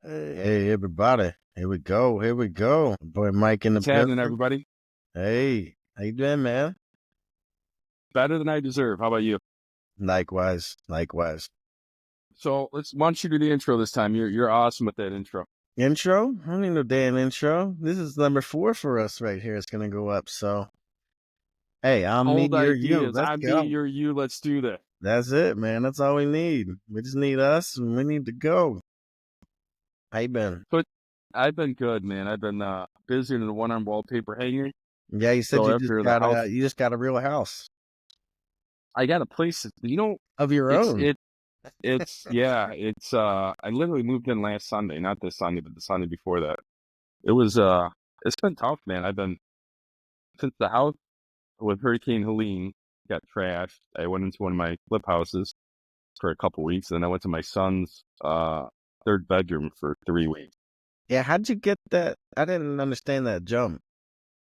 Hey, everybody. Here we go. Here we go. Boy Mike in the What's happening, building. everybody? Hey, how you doing, man? Better than I deserve. How about you? Likewise. Likewise. So why don't you do the intro this time? You're awesome with that intro. Intro? I don't need no damn intro. This is number 4 for us right here. It's gonna go up. So hey, I'm me, Old you're you. ideas. Let's I'm me, go. you're you. Let's do this. That's it, man. That's all we need. We just need us and we need to go. How you been? But I've been good, man. I've been busy in the one-arm wallpaper hanger. Yeah, you said So you just after the got house, a real house I got a place. of your It's own. it it's yeah. It's I literally moved in last Sunday, not this Sunday, but the Sunday before that. It was it's been tough, man. I've been since the house with Hurricane Helene got trashed. I went into one of my flip houses for a couple weeks, and then I went to my son's third bedroom for 3 weeks. Yeah, how'd you get that? I didn't understand that jump.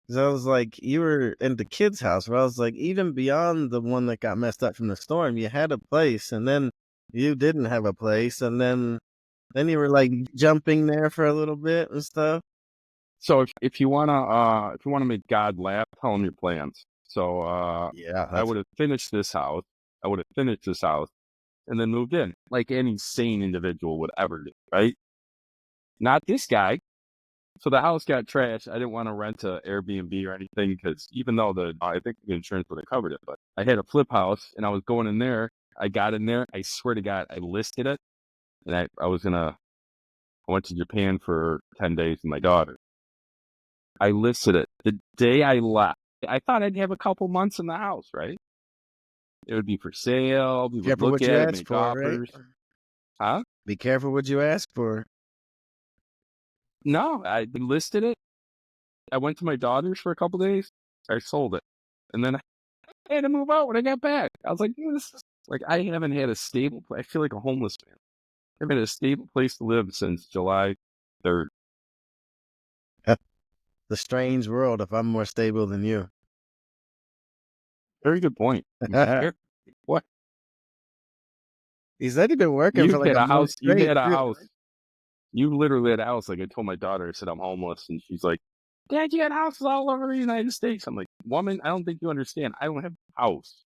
'Cause I was like, you were in the kid's house, but I was like, even beyond the one that got messed up from the storm, you had a place, and then you didn't have a place, and then you were like jumping there for a little bit and stuff. So if you wanna make God laugh, tell him your plans. So Yeah, I that's would have finished this house. I would have finished this house and then moved in, like any sane individual would ever do, right? Not this guy. So the house got trashed. I didn't want to rent a Airbnb or anything because even though I think the insurance would have covered it, but I had a flip house and I was going in there. I got in there. I swear to God, I listed it, and I went to Japan for 10 days with my daughter. I listed it the day I left. I thought I'd have a couple months in the house, right? It would be for sale. We would careful look what you at it, ask make for, right? offers. Huh? Be careful what you ask for. No, I listed it. I went to my daughter's for a couple days. I sold it, and then I had to move out when I got back. I was like, this is like I haven't had a stable. I feel like a homeless man. I haven't had a stable place to live since July 3rd. The strange world. If I'm more stable than you, Very good point. What? he said he'd been working for You like had a a month house. You straight had a too. house. You literally had a house. Like I told my daughter, I said I'm homeless, and she's like, "Dad, you got houses all over the United States." I'm like, "Woman, I don't think you understand. I don't have a house.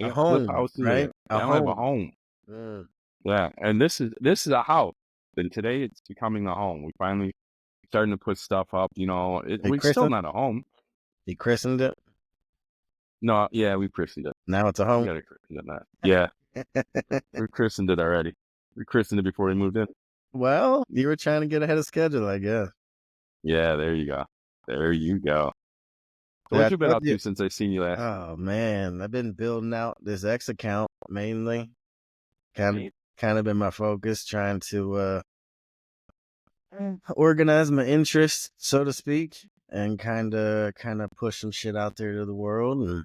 I A got flip home, houses. right? I A don't have a home. home." Mm. Yeah, and this is a house. And today it's becoming a home. We finally starting to put stuff up. He We're still christened. not a home. He christened it. No, yeah, we christened it. Now it's a We home. got to christen it now. Yeah, we christened it already. We christened it before we moved in. Well, you were trying to get ahead of schedule, I guess. Yeah, there you go. There you go. So Yeah, what I you been told up you. to since I seen you last? Oh man, I've been building out this X account mainly. Kind of been my focus, trying to organize my interests, so to speak, and kind of push some shit out there to the world. And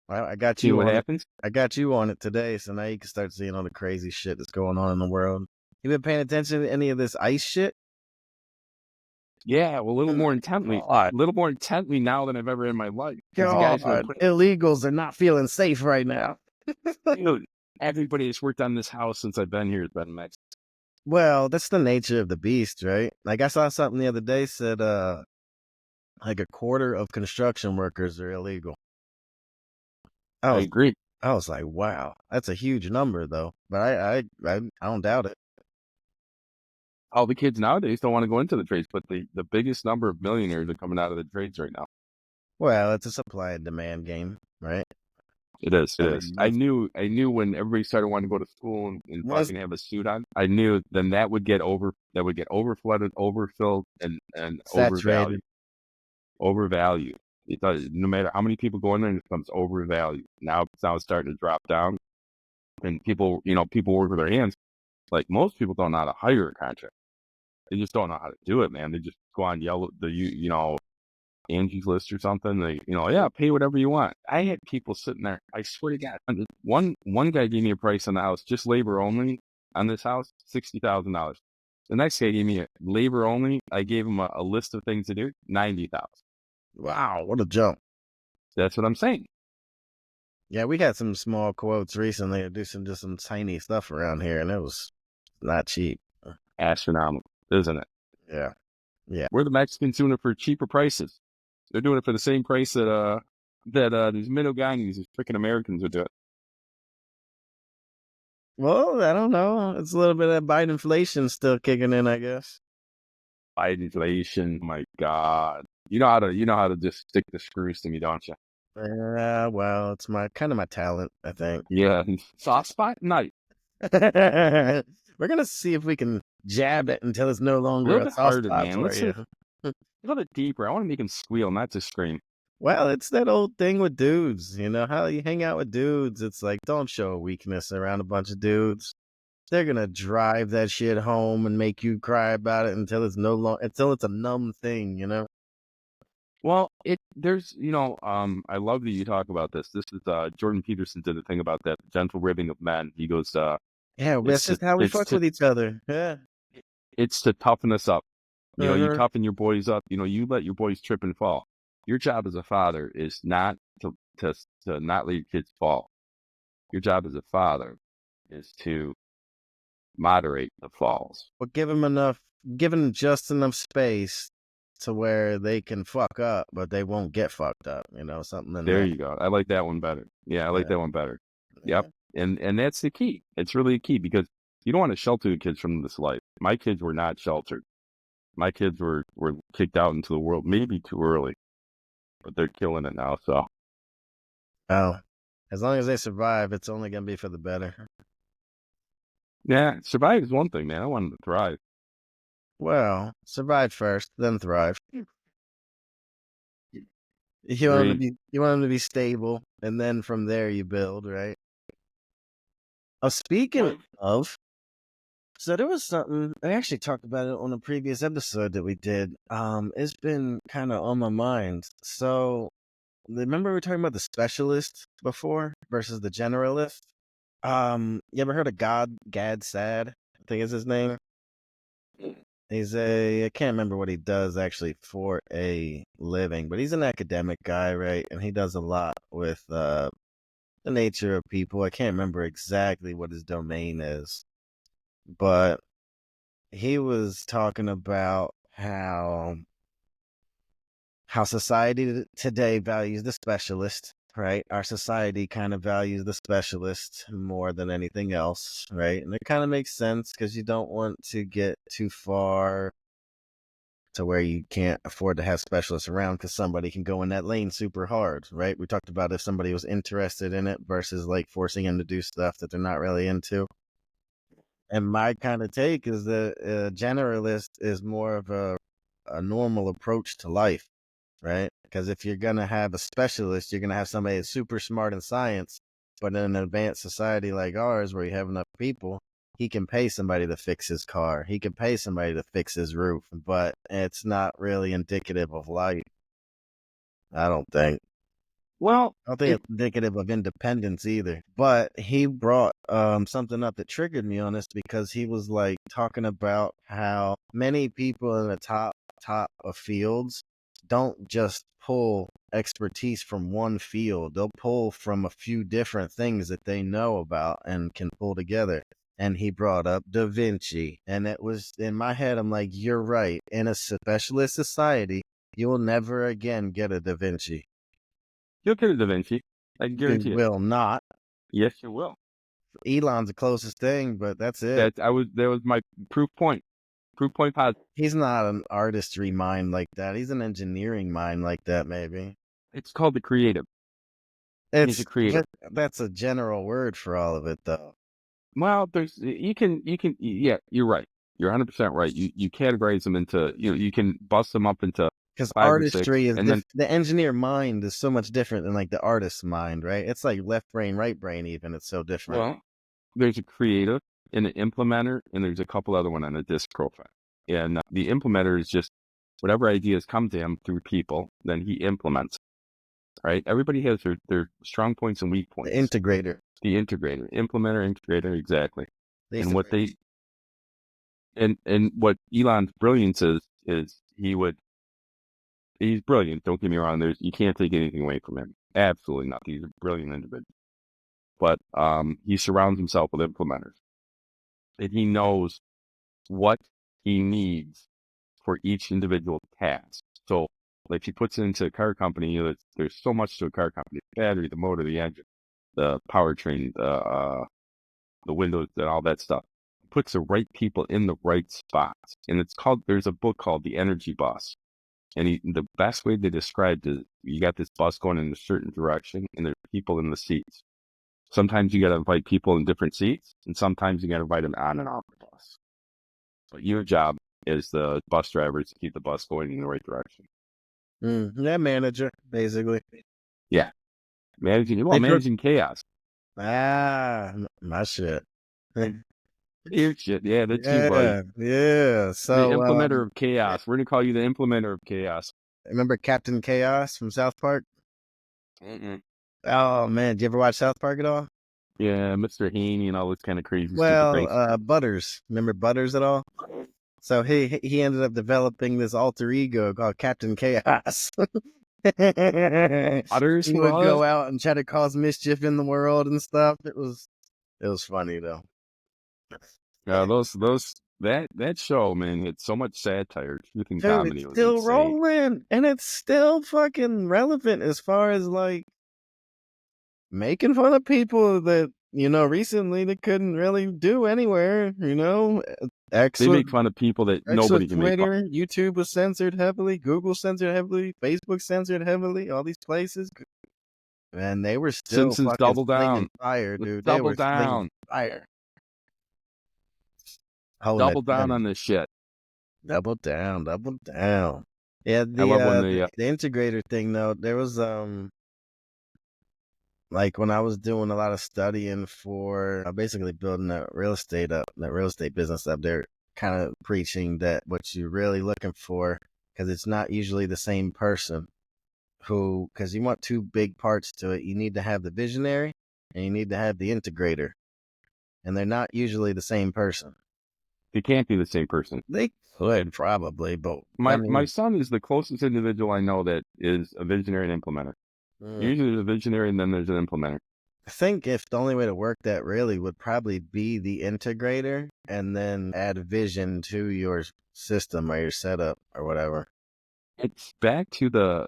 I got See you what on it. happens? I got you on it today, so now you can start seeing all the crazy shit that's going on in the world. You been paying attention to any of this ICE shit? Yeah, well, Oh my God. a little more intently now than I've ever in my life. Because the God, guys been putting, illegals are not feeling safe right now. dude, everybody that's worked on this house since I've been here has been Mexican. Well, that's the nature of the beast, right? Like I saw something the other day said like a quarter of construction workers are illegal. I I was agree. I was like, wow, that's a huge number though. But I don't doubt it. All the kids nowadays don't want to go into the trades, but the biggest number of millionaires are coming out of the trades right now. Well, it's a supply and demand game, right? It is. It I is. mean, I knew when everybody started wanting to go to school and once fucking have a suit on. I knew then that would get overflooded, overfilled, and saturated. overvalued. It does. No matter how many people go in there, it becomes overvalued. Now it's starting to drop down, and people work with their hands. Like most people don't know how to hire a contract. They just don't know how to do it, man. They just go on yellow Angie's List or something. Yeah, pay whatever you want. I had people sitting there. I swear to God, one guy gave me a price on the house, just labor only on this house, $60,000. The next guy gave me a labor only. I gave him a list of things to do, 90,000. Wow, what a jump. That's what I'm saying. Yeah, we had some small quotes recently to do some just some tiny stuff around here, and it was not cheap. astronomical, isn't it? Yeah. Yeah. We're the Mexicans doing it for cheaper prices. They're doing it for the same price that these middle guys, these freaking Americans are doing. Well, I don't know. It's a little bit of Biden inflation still kicking in, I guess. Biden inflation, my God. You know how to just stick the screws to me, don't you? Yeah, well, it's my kind of my talent, I think. Yeah. Soft spot? Nice. We're gonna see if we can jab it until it's no A longer little a bit soft harder, spot man. for Let's say you. a little bit deeper. I want to make him squeal, not just scream. Well, it's that old thing with dudes. You know how you hang out with dudes. It's like don't show a weakness around a bunch of dudes. They're gonna drive that shit home and make you cry about it until it's no long until it's a numb thing. You know. Well, I love that you talk about this. This is Jordan Peterson did a thing about that gentle ribbing of men. He goes, Yeah, that's just how we fuck with each other. Yeah. it's to toughen us up. You Uh-huh. toughen your boys up. You let your boys trip and fall. Your job as a father is not to not let your kids fall. Your job as a father is to moderate the falls. But give them just enough space to where they can fuck up, but they won't get fucked up. You know, something in There there. you go. I like that one better. Yeah, I like Yeah. that one better. Yep. Yeah. And that's the key. It's really a key because you don't want to shelter the kids from this life. My kids were not sheltered. My kids were kicked out into the world maybe too early, but they're killing it now. So Oh, as long as they survive, it's only gonna be for the better. yeah, survive is one thing, man. I want them to thrive. Well, survive first, then thrive. Agreed. You want them to be stable, and then from there you build, right? Oh, speaking of, so there was something I actually talked about it on a previous episode that we did. It's been kind of on my mind. So remember we were talking about the specialist before versus the generalist? You ever heard of Gad Sad? I think is his name. I can't remember what he does actually for a living, but he's an academic guy, right? And he does a lot with the nature of people. I can't remember exactly what his domain is, but he was talking about how society today values the specialist, right? Our society kind of values the specialist more than anything else, right? And it kind of makes sense because you don't want to get too far to where you can't afford to have specialists around because somebody can go in that lane super hard, right? We talked about if somebody was interested in it versus like forcing them to do stuff that they're not really into. And my kind of take is that a generalist is more of a normal approach to life, right? Because if you're going to have a specialist, you're going to have somebody that's super smart in science, but in an advanced society like ours, where you have enough people, he can pay somebody to fix his car. He can pay somebody to fix his roof, but it's not really indicative of life. I don't think. Well, I don't think it's indicative of independence either. But he brought something up that triggered me on this because he was like talking about how many people in the top of fields don't just pull expertise from one field. They'll pull from a few different things that they know about and can pull together. And he brought up Da Vinci. And it was in my head, I'm like, you're right. In a specialist society, you will never again get a Da Vinci. you'll get a Da Vinci. I can You guarantee it. will not. Yes, you will. Elon's the closest thing, but that's it. That was my proof point. Proof point positive. He's not an artistry mind like that. He's an engineering mind like that, maybe. It's called the creative. He's a It's creative. that's a general word for all of it, though. Well, yeah, you're right. You're 100% right. You categorize them into, you can bust them up into Because 5 or 6, artistry is and then the engineer mind is so much different than like the artist's mind, right? It's like left brain, right brain, even. It's so different. well, there's a creative and an implementer, and there's a couple other one on the disc profile. And the implementer is just whatever ideas come to him through people, then he implements. Right? Everybody has their strong points and weak The points. integrator. The integrator, implementer, integrator, exactly. They And what what Elon's brilliance is he's brilliant. Don't get me wrong. You can't take anything away from him. Absolutely not. He's a brilliant individual. But he surrounds himself with implementers, and he knows what he needs for each individual task. So, like, he puts it into a car company. You know, there's so much to a car company: the battery, the motor, the engine, the powertrain, the windows, and all that stuff. Puts the right people in the right spots. And it's called. There's a book called The Energy Bus. And the best way they described it, you got this bus going in a certain direction, and there's people in the seats. Sometimes you got to invite people in different seats, and sometimes you got to invite them on and off the bus. But your job as the bus driver is to keep the bus going in the right direction. Yeah, manager, basically. Yeah. Managing chaos. My shit. Your shit. Yeah, that's you, buddy. Yeah. The So, implementer of chaos. We're going to call you the implementer of chaos. remember Captain Chaos from South Park? Mm-mm. Oh, man. Did you ever watch South Park at all? Yeah, Mr. Haney and all this kind of crazy, stupid things. Well, Butters. Remember Butters at all? So he ended up developing this alter ego called Captain Chaos. Butters He would was? go out and try to cause mischief in the world and stuff. It was funny though. Yeah, that show, man, it's so much satire, truth and Dude, comedy. it's Was still insane. rolling, and it's still fucking relevant as far as like making fun of people that recently they couldn't really do anywhere. They make fun of people that nobody can make fun. Twitter, YouTube was censored heavily, Google censored heavily, Facebook censored heavily, all these places. And they were still Simpsons fucking double down. slinging fire, dude. Double They were down. slinging fire. Double down on this shit. Double down. Yeah, I love when the integrator thing though, there was like when I was doing a lot of studying for basically building that real estate business up, they're kind of preaching that what you're really looking for, because it's not usually the same person because you want two big parts to it. You need to have the visionary and you need to have the integrator. And they're not usually the same person. They can't be the same person. They could probably, but my son is the closest individual I know that is a visionary and implementer. Usually there's a visionary and then there's an implementer. I think if the only way to work that really would probably be the integrator and then add vision to your system or your setup or whatever. It's back to the,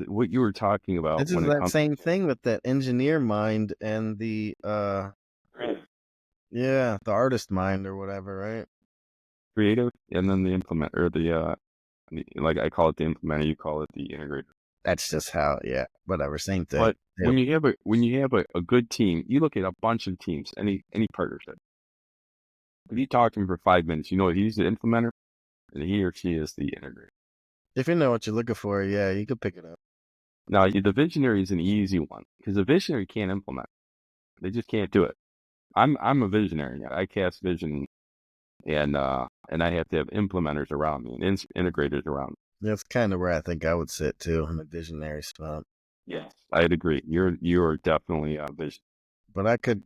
what you were talking about. This is that same thing with that engineer mind and the, the artist mind or whatever, right? Creative, and then the implement, or like I call it the implementer, you call it the integrator. That's just how, whatever, same thing. But when you have a good team, you look at a bunch of teams, any partnership. If you talk to him for 5 minutes, you know he's the implementer, and he or she is the integrator. If you know what you're looking for, you could pick it up. Now, the visionary is an easy one because the visionary can't implement. They just can't do it. I'm a visionary. I cast vision, and I have to have implementers around me and integrators around me. That's kind of where I think I would sit too, in the visionary spot. Yes, I'd agree. You're definitely a vision. But I could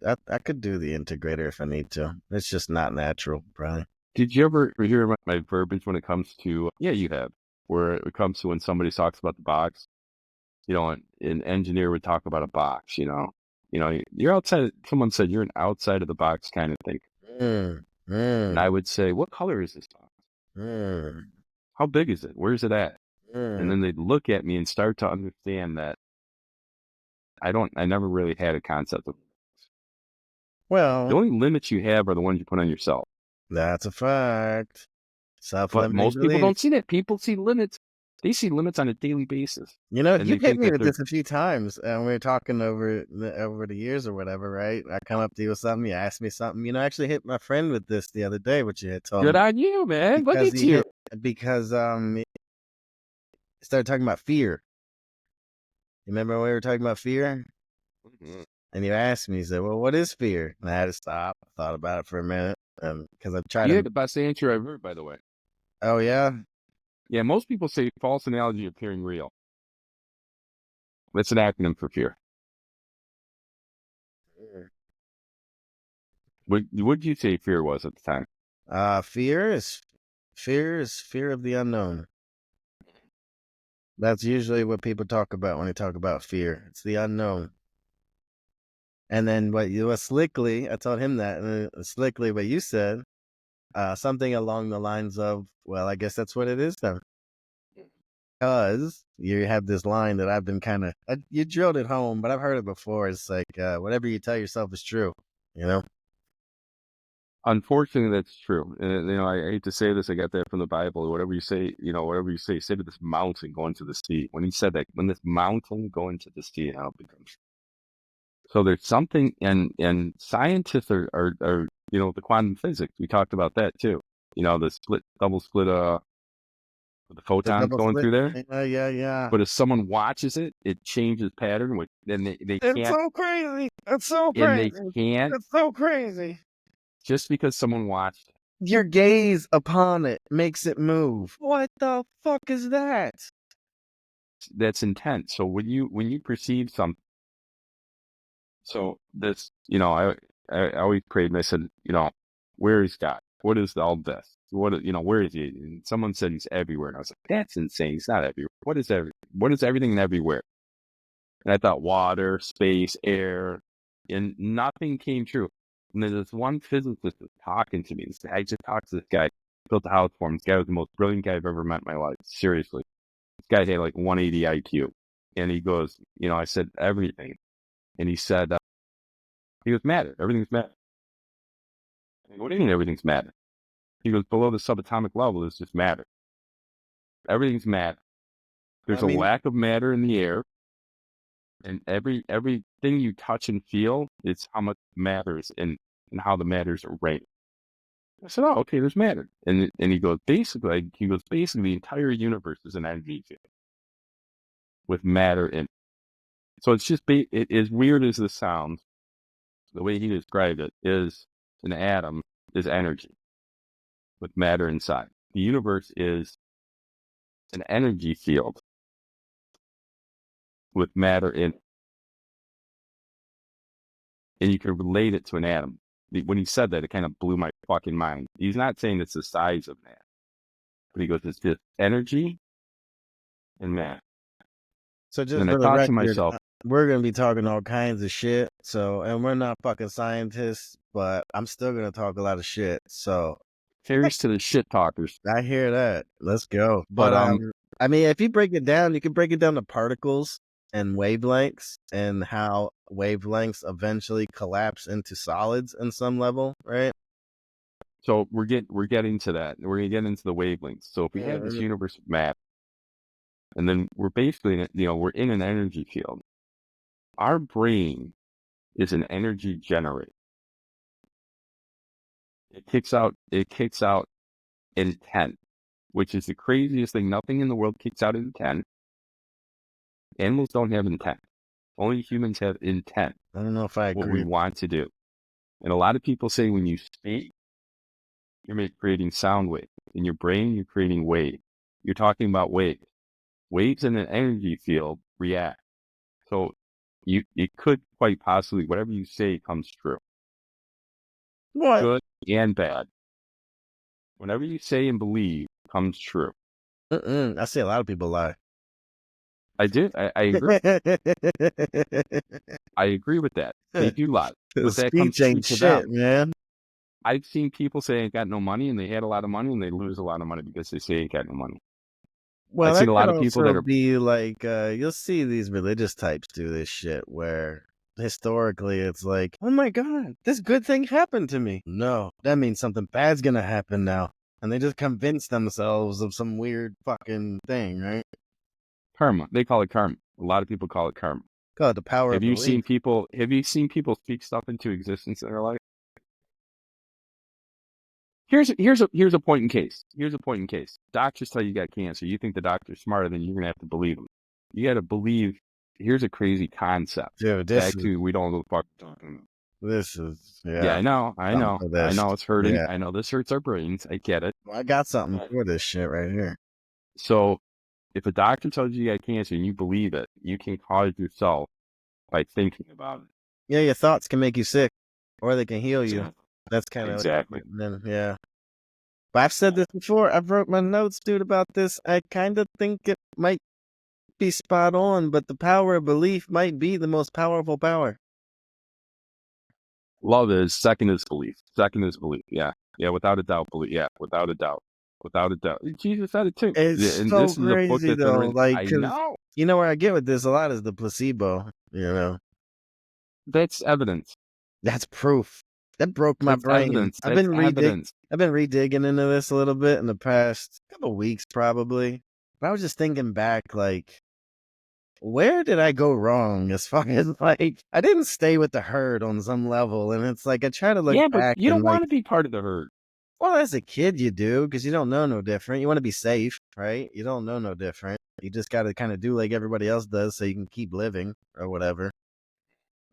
do the integrator if I need to. It's just not natural, probably. Did you ever hear my verbiage when it comes to? Yeah, you have. Where it comes to when somebody talks about the box, an engineer would talk about a box. You're outside. Someone said you're an outside of the box kind of thing. And I would say, what color is this box? How big is it? Where's it at? And then they'd look at me and start to understand that I never really had a concept of. Well, the only limits you have are the ones you put on yourself. That's a fact. But most people don't see that. People see limits. They see limits on a daily basis. You hit me with this a few times, and we were talking over the years or whatever, right? I come up to you with something, you ask me something. I actually hit my friend with this the other day, what you had told me. Good on you, man. Look at you. Because he started talking about fear. You remember when we were talking about fear? Mm-hmm. And you asked me, you said, well, what is fear? And I had to stop. I thought about it for a minute. Because I tried You had the best answer I've heard, by the way. Oh, yeah? Yeah, most people say false analogy appearing real. That's an acronym for fear. What did you say fear was at the time? Fear is fear of the unknown. That's usually what people talk about when they talk about fear. It's the unknown. And then what Slickly, I told him that, and Slickly, what you said something along the lines of, well, I guess that's what it is then. Because you have this line that I've been kind of, you drilled it home, but I've heard it before. It's like, whatever you tell yourself is true, you know? Unfortunately, that's true. And, I hate to say this. I got that from the Bible. Whatever you say, say to this mountain, go into the sea. When he said that, when this mountain go into the sea, how it becomes. So there's something, and scientists are the quantum physics. We talked about that too. The double split, with the The photons double going split. through there. Yeah. But if someone watches it, it changes pattern, which then they It's can't, so crazy. It's so and they crazy. can't, It's so crazy. just because someone watched it. Your gaze upon it makes it move. What the fuck is that? That's intense. So when you perceive something, so this, I always prayed and I said, where is God? What is all this? Where is he? And someone said he's everywhere. And I was like, that's insane. He's not everywhere. What is everything and everywhere? And I thought water, space, air, and nothing came true. And then this one physicist was talking to me. I just talked to this guy, built a house for him. This guy was the most brilliant guy I've ever met in my life. Seriously. This guy had like 180 IQ. And he goes, I said everything. And he said, he goes, matter. Everything's matter. I go, what do you mean everything's matter? He goes, below the subatomic level is just matter. Everything's matter. There's I a mean, lack of matter in the air. And everything you touch and feel is how much matters and how the matters are arranged. I said, oh, okay, there's matter. And he goes, basically, the entire universe is an energy field with matter in it. So it's just, as weird as this sounds, the way he described it is an atom is energy with matter inside. The universe is an energy field with matter in it. And you can relate it to an atom. When he said that, it kind of blew my fucking mind. He's not saying it's the size of an atom, but he goes, it's just energy and matter. so just And I for the thought to record, myself, we're gonna be talking all kinds of shit. So, and we're not fucking scientists, but I'm still gonna talk a lot of shit. So, here's to the shit talkers. I hear that. Let's go. But I mean, if you break it down, you can break it down to particles and wavelengths, and how wavelengths eventually collapse into solids in some level, right? so we're getting to that. We're gonna get into the wavelengths. So if we have this universe of matter, and then we're basically, we're in an energy field. Our brain is an energy generator. It kicks out intent, which is the craziest thing. Nothing in the world kicks out intent. Animals don't have intent. Only humans have intent. I don't know if I What agree. we want to do. And a lot of people say when you speak, you're creating sound wave. In your brain, you're creating wave. You're talking about waves. Waves in an energy field react. So it could quite possibly, whatever you say comes true. What? Good and bad. Whatever you say and believe comes true. I see a lot of people lie. I do. I agree. I agree with that. They do lie. But that comes Speech true ain't to shit, them. man. I've seen people say ain't got no money and they had a lot of money and they lose a lot of money because they say ain't got no money. Well, I've that seen a could lot of people also that are, be like, you'll see these religious types do this shit where historically it's like, oh my God, this good thing happened to me. No, that means something bad's gonna happen now. And they just convince themselves of some weird fucking thing, right? karma. They call it karma. A lot of people call it karma. God, the power Have of you belief. seen people speak stuff into existence in their life? Here's a point in case. Here's a point in case. Doctors tell you got cancer. You think the doctor's smarter than you're gonna have to believe them. You got to believe. Here's a crazy concept. Dude, Back to we don't know what the fuck we're talking about. this is, Yeah, I know. for this. I know it's hurting. Yeah. I know this hurts our brains. I get it. I got something for this shit right here. So if a doctor tells you got cancer and you believe it, you can cause yourself by thinking about it. Yeah, your thoughts can make you sick, or they can heal you. That's kind of Exactly. yeah. But I've said this before. I've wrote my notes, dude, about this. I kind of think it might be spot on, but the power of belief might be the most powerful power. Love is second is belief. Second is belief. Yeah. Yeah. Without a doubt. Belief. Yeah. Without a doubt. Without a doubt. Jesus said it too. It's And so this is a book crazy that's been though, written. like, I cause know. you know where I get with this a lot is the placebo. That's evidence. That's proof. That broke my That's brain. evidence. That's evidence. I've been redigging into this a little bit in the past couple weeks, probably. But I was just thinking back, like, where did I go wrong as far as like I didn't stay with the herd on some level, and it's like I try to look Yeah, but back you and don't like, want to be part of the herd. well, as a kid you do because you don't know no different. You want to be safe, right? You don't know no different. You just got to kind of do like everybody else does so you can keep living or whatever.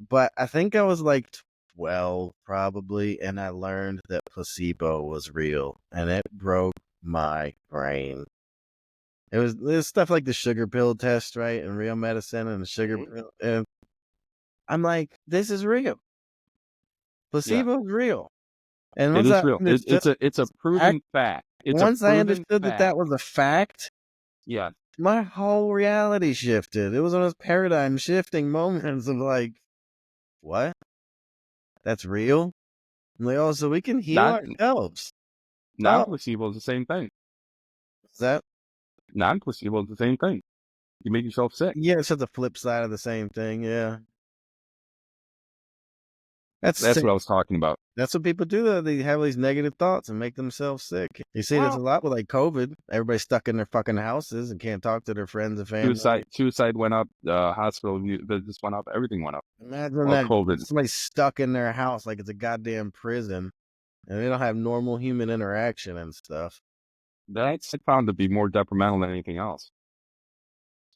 But I think I was like 12 probably, and I learned that placebo was real, and it broke my brain. It was stuff like the sugar pill test, right? And real medicine and the sugar Mhm. pill. And I'm like, this is real. Yeah, Placebo is real. And it once is I real. understood, It's a act- proven fact. It's a once I proven understood that that fact. was a fact, Yeah. my whole reality shifted. It was one of those paradigm shifting moments of like, what? That's real? I'm like, oh, so we can heal Non ourselves. non Oh, placebo is the same thing. is that Non placebo is the same thing. You make yourself sick. yeah, it's just the flip side of the same thing. Yeah. That's That's sick. what I was talking about. That's what people do though. They have these negative thoughts and make themselves sick. You see this a Well, lot with like COVID. Everybody's stuck in their fucking houses and can't talk to their friends and family. suicide went up. Hospital visits went up. Everything went up. Imagine Well, that COVID. somebody's stuck in their house like it's a goddamn prison and they don't have normal human interaction and stuff. That's found to be more detrimental than anything else.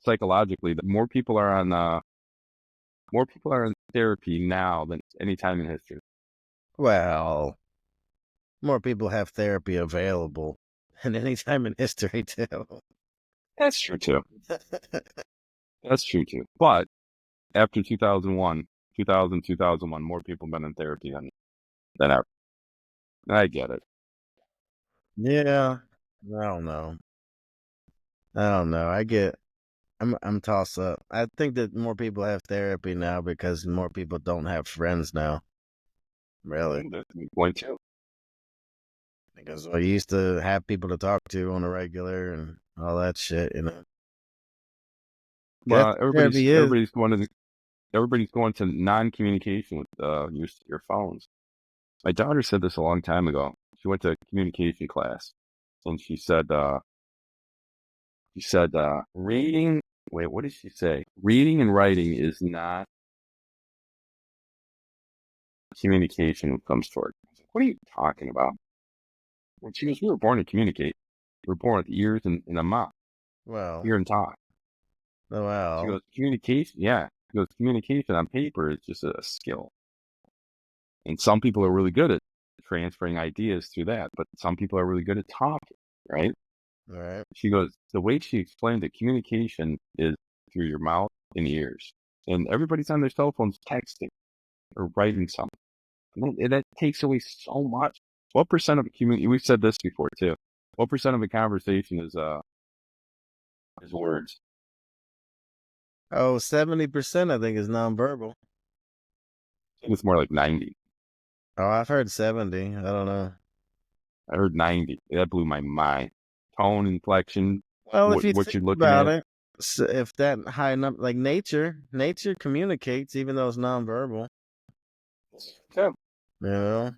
Psychologically, that more people are in therapy now than any time in history. Well, more people have therapy available than any time in history too. That's true too. That's true too. But after 2001, more people have been in therapy than ever. I get it. Yeah. I don't know. I don't know. I'm toss up. I think that more people have therapy now because more people don't have friends now. Really. That's a good point too. Because I used to have people to talk to on a regular and all that shit. That's Well, what therapy is. everybody's going to non-communication with your phones. My daughter said this a long time ago. She went to a communication class, and she said reading. Wait, what did she say? Reading and writing is not communication when it comes to it. I was like, what are you talking about? Well, she goes, we were born to communicate. We were born with ears and a mouth, Well, hear and talk. oh, She well. goes, communication. Yeah. She goes, communication on paper is just a skill. And some people are really good at transferring ideas through that, but some people are really good at talking, right? All right. She goes, the way she explained that communication is through your mouth and ears. And everybody's on their cell phones texting or writing something. And that takes away so much. What percent of a community, we've said this before too, what percent of a conversation is words? Oh, 70% I think is nonverbal. I think it's more like 90. Oh, I've heard 70. I don't know. I heard 90. That blew my mind. Tone, inflection, Well, if you what think you're looking about at. it, if that high number, like nature communicates even though it's nonverbal. Yeah. You know.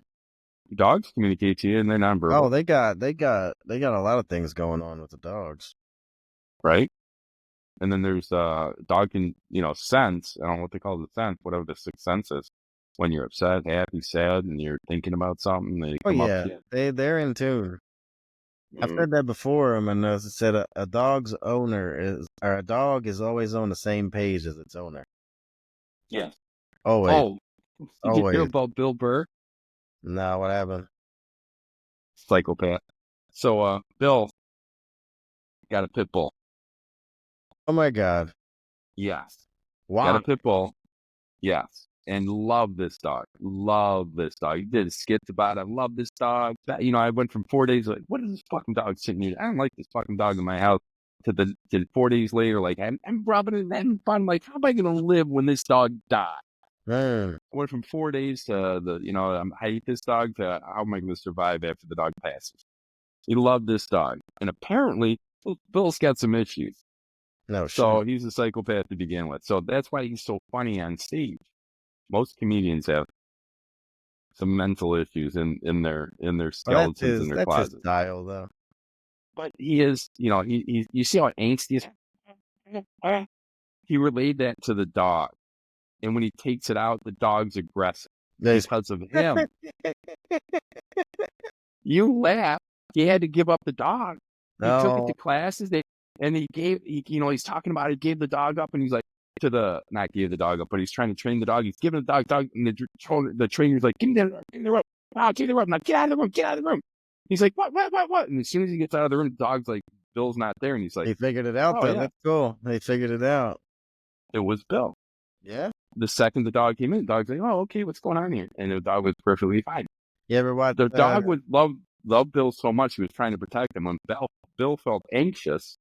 Dogs communicate to you and they're nonverbal, Oh, they got a lot of things going on with the dogs. right? And then there's dog can, sense, I don't know what they call the sense, whatever the sixth sense is. When you're upset, happy, sad, and you're thinking about something, they Oh come up yeah, to you. they're in tune. I've Mhm. said that before. And it said a dog's owner is or a dog is always on the same page as its owner. Yeah. Always, Oh, did you hear always. about Bill Burr? Now what happened? Psychopath. So, Bill got a pit bull. Oh my God! Yes. Got a Wow. pit bull. Yes. And love this dog. Love this dog. He did skits about it. I love this dog. I went from 4 days like, what is this fucking dog sitting here? I don't like this fucking dog in my house. To 4 days later, like I'm rubbing it, having fun. Like, how am I gonna live when this dog dies? Mm. I went from 4 days to I hate this dog to how am I going to survive after the dog passes? He loved this dog. And apparently, Bill's got some issues. No So shit. he's a psychopath to begin with. So that's why he's so funny on stage. Most comedians have some mental issues in their Well, skeletons in their that's his closet. style, though. But he is, you see how angsty he is? He relayed that to the dog. And when he takes it out, the dog's aggressive There's because of him. You laugh. He had to give up the dog. He took it to no. classes. And he's talking about it. He gave the dog up, and he's like, not gave the dog up, but he's trying to train the dog. He's giving the dog, and the trainer's like, give me the rope. Oh, give me the rope. Now get out of the room. Get out of the room. He's like, what? And as soon as he gets out of the room, the dog's like, Bill's not there. And he's like, He figured it out, oh, though. yeah, That's cool. They figured it out. it was Bill. Yeah. The second the dog came in, the dog's like, oh, okay, what's going on here? And the dog was perfectly fine. You ever watch The dog would love Bill so much, he was trying to protect him. When Bill felt anxious,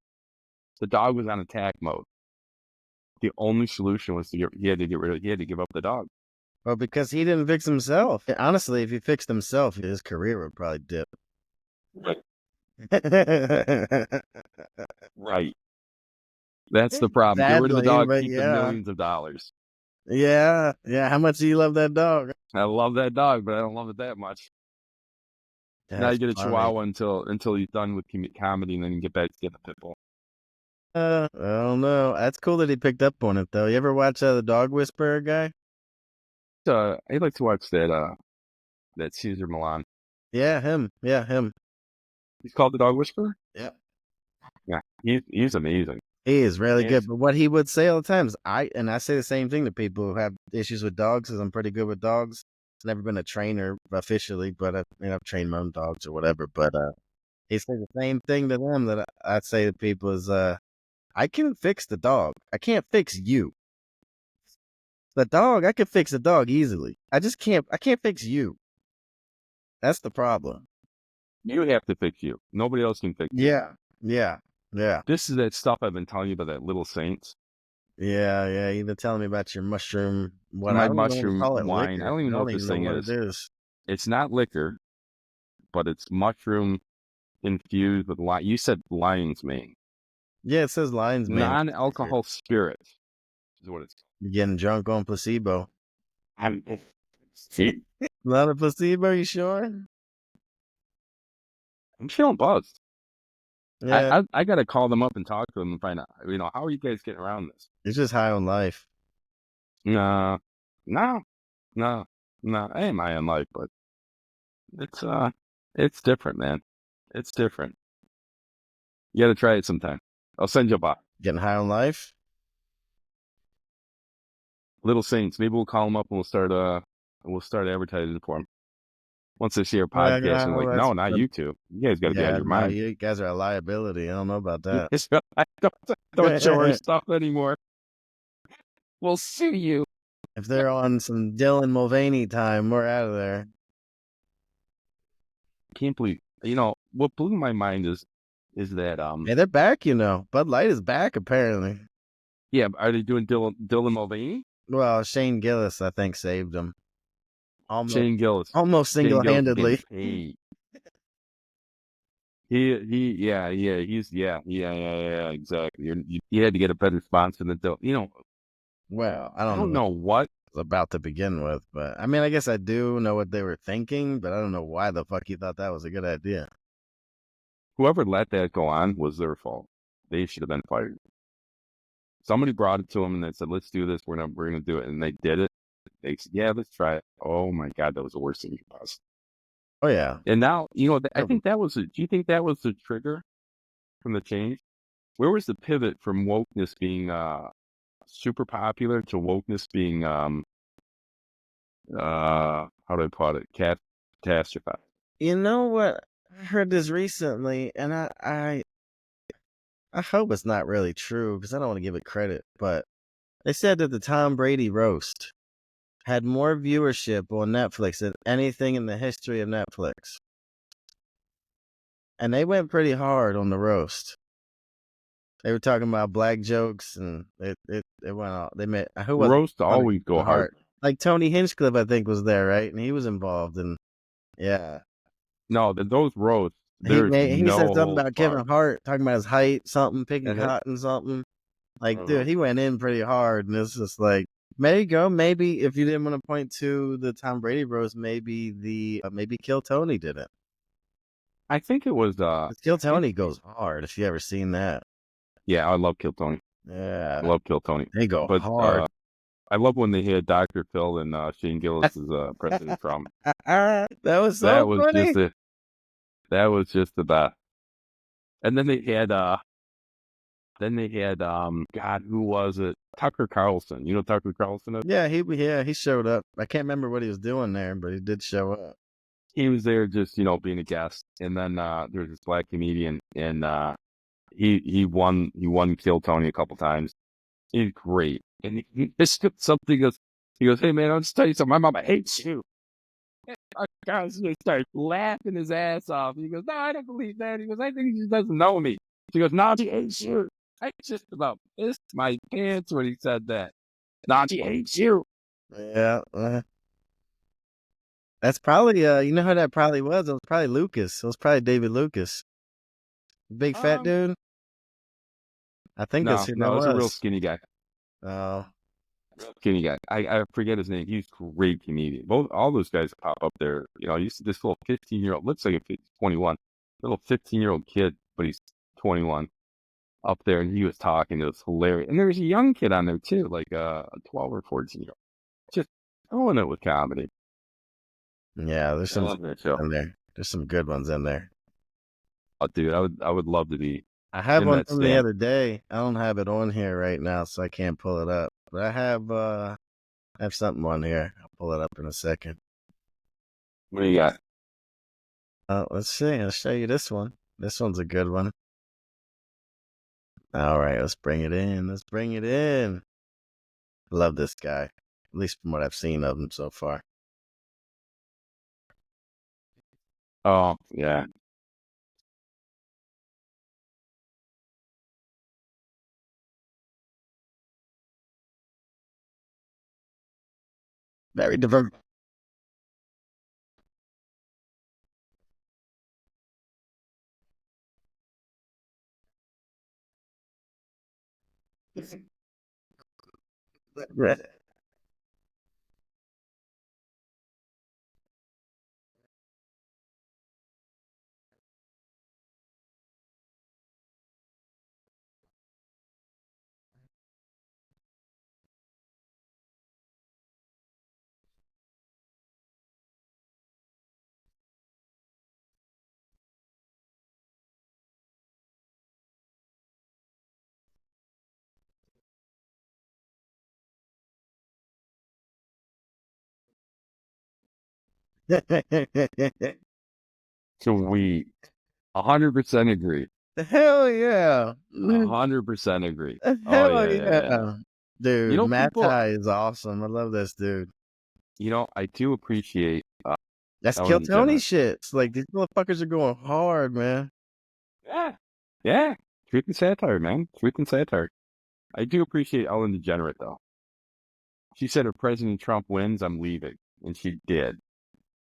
the dog was on attack mode. The only solution was he had to give up the dog. Well, because he didn't fix himself. Honestly, if he fixed himself, his career would probably dip. Right. That's the problem. Get rid of the Sadly, dog, but keep the yeah. millions of dollars. Yeah. How much do you love that dog? I love that dog, but I don't love it that much. Now you get a funny. Chihuahua until he's done with comedy, and then you get back to getting a pit bull. I don't know. That's cool that he picked up on it, though. You ever watch the Dog Whisperer guy? I'd like to watch that Cesar Millan. Yeah, him. He's called the Dog Whisperer? Yeah. Yeah, he's amazing. He is really He good. is. But what he would say all the time is, I say the same thing to people who have issues with dogs, because I'm pretty good with dogs. I've never been a trainer officially, but I've trained my own dogs or whatever. But he said the same thing to them that I say to people is, I can fix the dog. I can't fix you. The dog, I can fix the dog easily. I can't fix you. That's the problem. You have to fix you. Nobody else can fix you. Yeah. This is that stuff I've been telling you about, that Little Saints. Yeah. You've been telling me about your mushroom. My mushroom wine. I don't even know what this thing is. is. It is. It's not liquor, but it's mushroom infused with You said lion's mane. Yeah, it says lion's mane. Non-alcohol spirit is what it's. You're getting drunk on placebo. See? Not a placebo, you sure? I'm feeling buzzed. Yeah. I got to call them up and talk to them and find out, how are you guys getting around this? It's just high on life. No. I am high on life, but it's different, man. It's different. You got to try it sometime. I'll send you a box. Getting high on life? Little Saints. Maybe we'll call them up and we'll start advertising for them. Once they see our podcast, and like, no, not you two. You guys got to be on your mind. You guys are a liability. I don't know about that. I don't show our stuff anymore. We'll sue you. If they're on some Dylan Mulvaney time, we're out of there. I can't believe, what blew my mind is that Hey, they're back, Bud Light is back, apparently. Yeah, are they doing Dylan Mulvaney? Well, Shane Gillis, I think, saved them. Shane Gillis. Almost single-handedly. He's exactly. You had to get a better sponsor than Dylan. Well, I don't know what about to begin with, but I mean, I guess I do know what they were thinking, but I don't know why the fuck he thought that was a good idea. Whoever let that go on was their fault. They should have been fired. Somebody brought it to them and they said, "Let's do this. We're gonna do it," and they did it. They said, "Yeah, let's try it." Oh my God, that was the worst thing you could possibly. Oh yeah. And now, I think that was. Do you think that was the trigger from the change? Where was the pivot from wokeness being super popular to wokeness being how do I put it? Catastrophized. You know what? I heard this recently, and I hope it's not really true because I don't want to give it credit, but they said that the Tom Brady roast had more viewership on Netflix than anything in the history of Netflix. And they went pretty hard on the roast. They were talking about black jokes, and it went out. They made roast always go hard. Like Tony Hinchcliffe, I think, was there, right? And he was involved, and yeah, No, those roasts, there's he said no something holds about Kevin barred. Hart, talking about his height, something, picking Uh-huh. cotton, something. Like, Uh-huh. dude, he went in pretty hard, and it's just like, there you go. Maybe if you didn't want to point to the Tom Brady roast, maybe maybe Kill Tony did it. I think it was 'Cause Kill Tony goes hard. If you ever seen that, yeah, I love Kill Tony. I yeah, love Kill Tony. they go But hard. I love when they had Dr. Phil and Shane Gillis as President Trump. That was That so was funny. that was just the best. And then they had God, who was it? Tucker Carlson. You know who Tucker Carlson is? Yeah, he showed up. I can't remember what he was doing there, but he did show up. He was there just, being a guest. And then there's this black comedian, and he won Kill Tony a couple times. He's great. And he just something he goes, "Hey man, I'll just tell you something. My mama hates you." Our guy just starts laughing his ass off. He goes, "No, I don't believe that." He goes, "I think he just doesn't know me." She goes, "No, she hates you." I just about pissed my pants when he said that. "No, she hates you." Yeah, that's probably you know who that probably was? It was probably Lucas. It was probably David Lucas, big fat Um, dude. I think that's no, who that no, it's a real was. skinny guy. Oh, Skinny guy. I forget his name. He's a great comedian. All those guys pop up there. You see this little 15-year-old, looks like a 21, little 15-year-old kid, but he's 21 up there, and he was talking. It was hilarious. And there was a young kid on there too, like a 12 or 14-year-old, just throwing it with comedy. yeah. There's I some love that show. in there. There's some good ones in there. Oh, dude, I would love to be I have in one that from the stand. other day. I don't have it on here right now, so I can't pull it up. But I have something on here. I'll pull it up in a second. What do you got? Let's see. I'll show you this one. This one's a good one. All right, let's bring it in. Let's bring it in. Love this guy, at least from what I've seen of him so far. Oh, yeah. Very diverse. Sweet. 100% agree. Hell yeah. 100% agree. Oh, Hell yeah, yeah, yeah. yeah. Dude, Matt People, Ty is awesome. I love this dude. I do appreciate That's Kill Ellen Tony DeGeneres. shit. It's like these motherfuckers are going hard, man. Yeah. Yeah. Truth and satire, man. Truth and satire. I do appreciate Ellen DeGeneres, though. She said if President Trump wins, I'm leaving. And she did.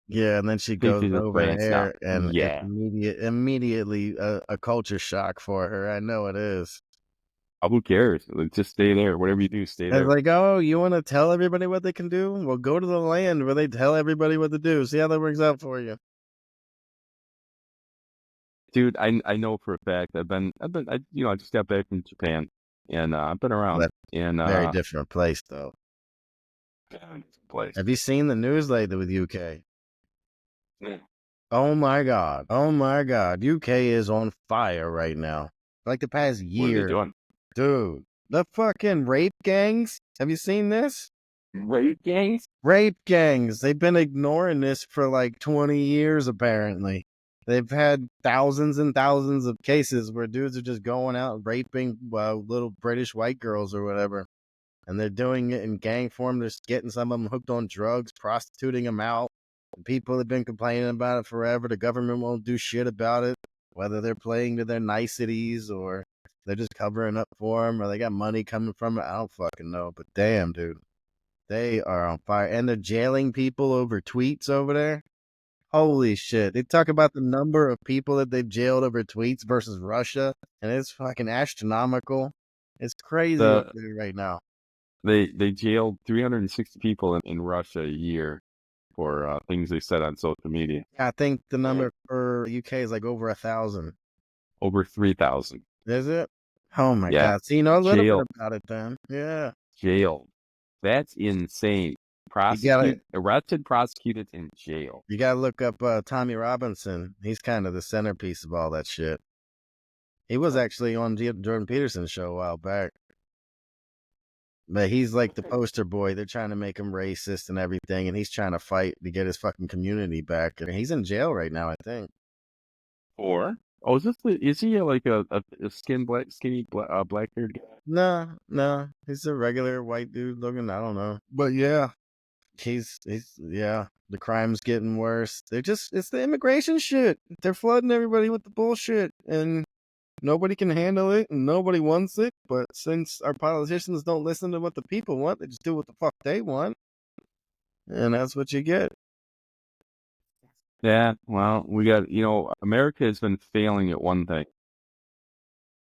Yeah, and then she I think goes she's in over France now. there, and it's Yeah. immediately a culture shock for her. I know it is. Who cares? Like, just stay there. Whatever you do, stay It's there. like, oh, you want to tell everybody what they can do? Well, go to the land where they tell everybody what to do. See how that works out for you. Dude, I know for a fact I just got back from Japan, and I've been around. That's And a very different place, though. place. Have you seen the news lately with UK? Yeah. Oh my god. Oh my god. UK is on fire right now. Like the past What are they year. doing? Dude, the fucking rape gangs. Have you seen this? Rape gangs? Rape gangs. They've been ignoring this for like 20 years, apparently. They've had thousands and thousands of cases where dudes are just going out and raping little British white girls or whatever. And they're doing it in gang form. They're getting some of them hooked on drugs, prostituting them out. People have been complaining about it forever. The government won't do shit about it, whether they're playing to their niceties or they're just covering up for them or they got money coming from it. I don't fucking know. But damn, dude. They are on fire, and they're jailing people over tweets over there. Holy shit! They talk about the number of people that they've jailed over tweets versus Russia, and it's fucking astronomical. It's crazy over The there right now. they jailed 360 people in Russia a year for things they said on social media. I think the number for UK is like over 1,000. Over 3,000. Is it? Oh my Yeah, god! So you know a little bit jailed, about it then. Yeah, jailed. That's insane. you gotta Arrested, prosecuted, and jailed. you gotta look up Tommy Robinson. He's kind of the centerpiece of all that shit. He was actually on Jordan Peterson's show a while back. But he's like the poster boy. They're trying to make him racist and everything, and he's trying to fight to get his fucking community back. And he's in jail right now, I think. Or is he like a skinny black haired guy? No, he's a regular white dude looking. I don't know, but yeah, he's yeah. The crime's getting worse. It's the immigration shit. They're flooding everybody with the bullshit, and nobody can handle it, and nobody wants it. But since our politicians don't listen to what the people want, they just do what the fuck they want, and that's what you get. Yeah, well, we got, America has been failing at one thing.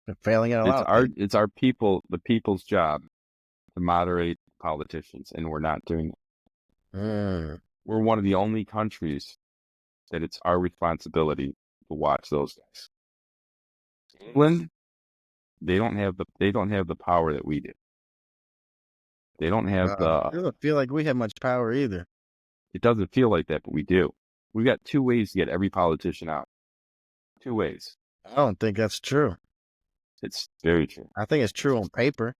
They're failing at a lot. It's our people, the people's job to moderate politicians, and we're not doing it. We're one of the only countries that it's our responsibility to watch those guys. England, they don't have the power that we do. They don't have It doesn't feel like we have much power either. It doesn't feel like that, but we do. We got 2 ways to get every politician out. 2 ways. I don't think that's true. It's very true. I think it's true on paper.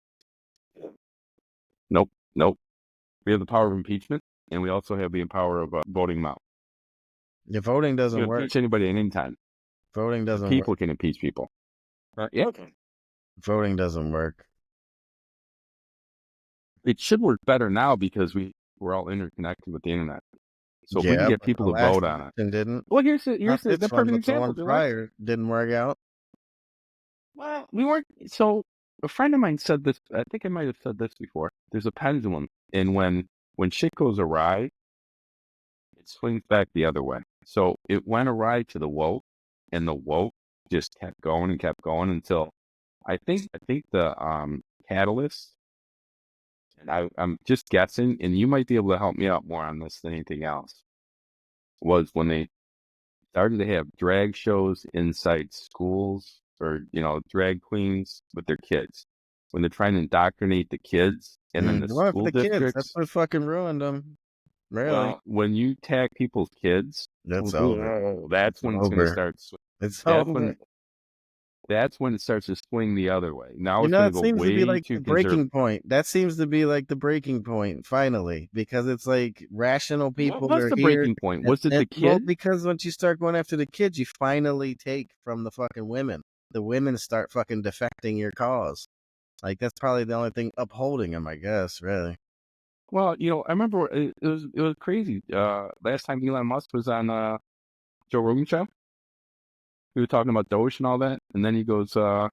Nope. We have the power of impeachment, and we also have the power of voting them out. The voting doesn't You can work. impeach anybody at any time. Voting doesn't work. People can impeach people. Yeah. Voting doesn't work. It should work better now because we're all interconnected with the internet. So if we can get people to vote on it. Didn't. Well, here's the perfect example. Prior didn't work out. Well, we weren't. So a friend of mine said this. I think I might have said this before. There's a pendulum, and when shit goes awry, it swings back the other way. So it went awry to the woke, and the woke just kept going until I think the catalyst. And I'm just guessing, and you might be able to help me out more on this than anything else. Was when they started to have drag shows inside schools, or drag queens with their kids, when they're trying to indoctrinate the kids, and then the school districts. Kids. That's what fucking ruined them. Really? Well, when you tag people's kids, that's over. That's when it's going to start. It's over. That's when it starts to swing the other way. Now it's going to go way to be like the breaking point. That seems to be like the breaking point, finally, because it's like rational people. What's the breaking point? Was it the kid? Well, because once you start going after the kids, you finally take from the fucking women. The women start fucking defecting your cause. Like, that's probably the only thing upholding them, I guess, really. Well, I remember it was crazy. Last time Elon Musk was on Joe Rogan show, we were talking about Doge and all that, and then he goes, I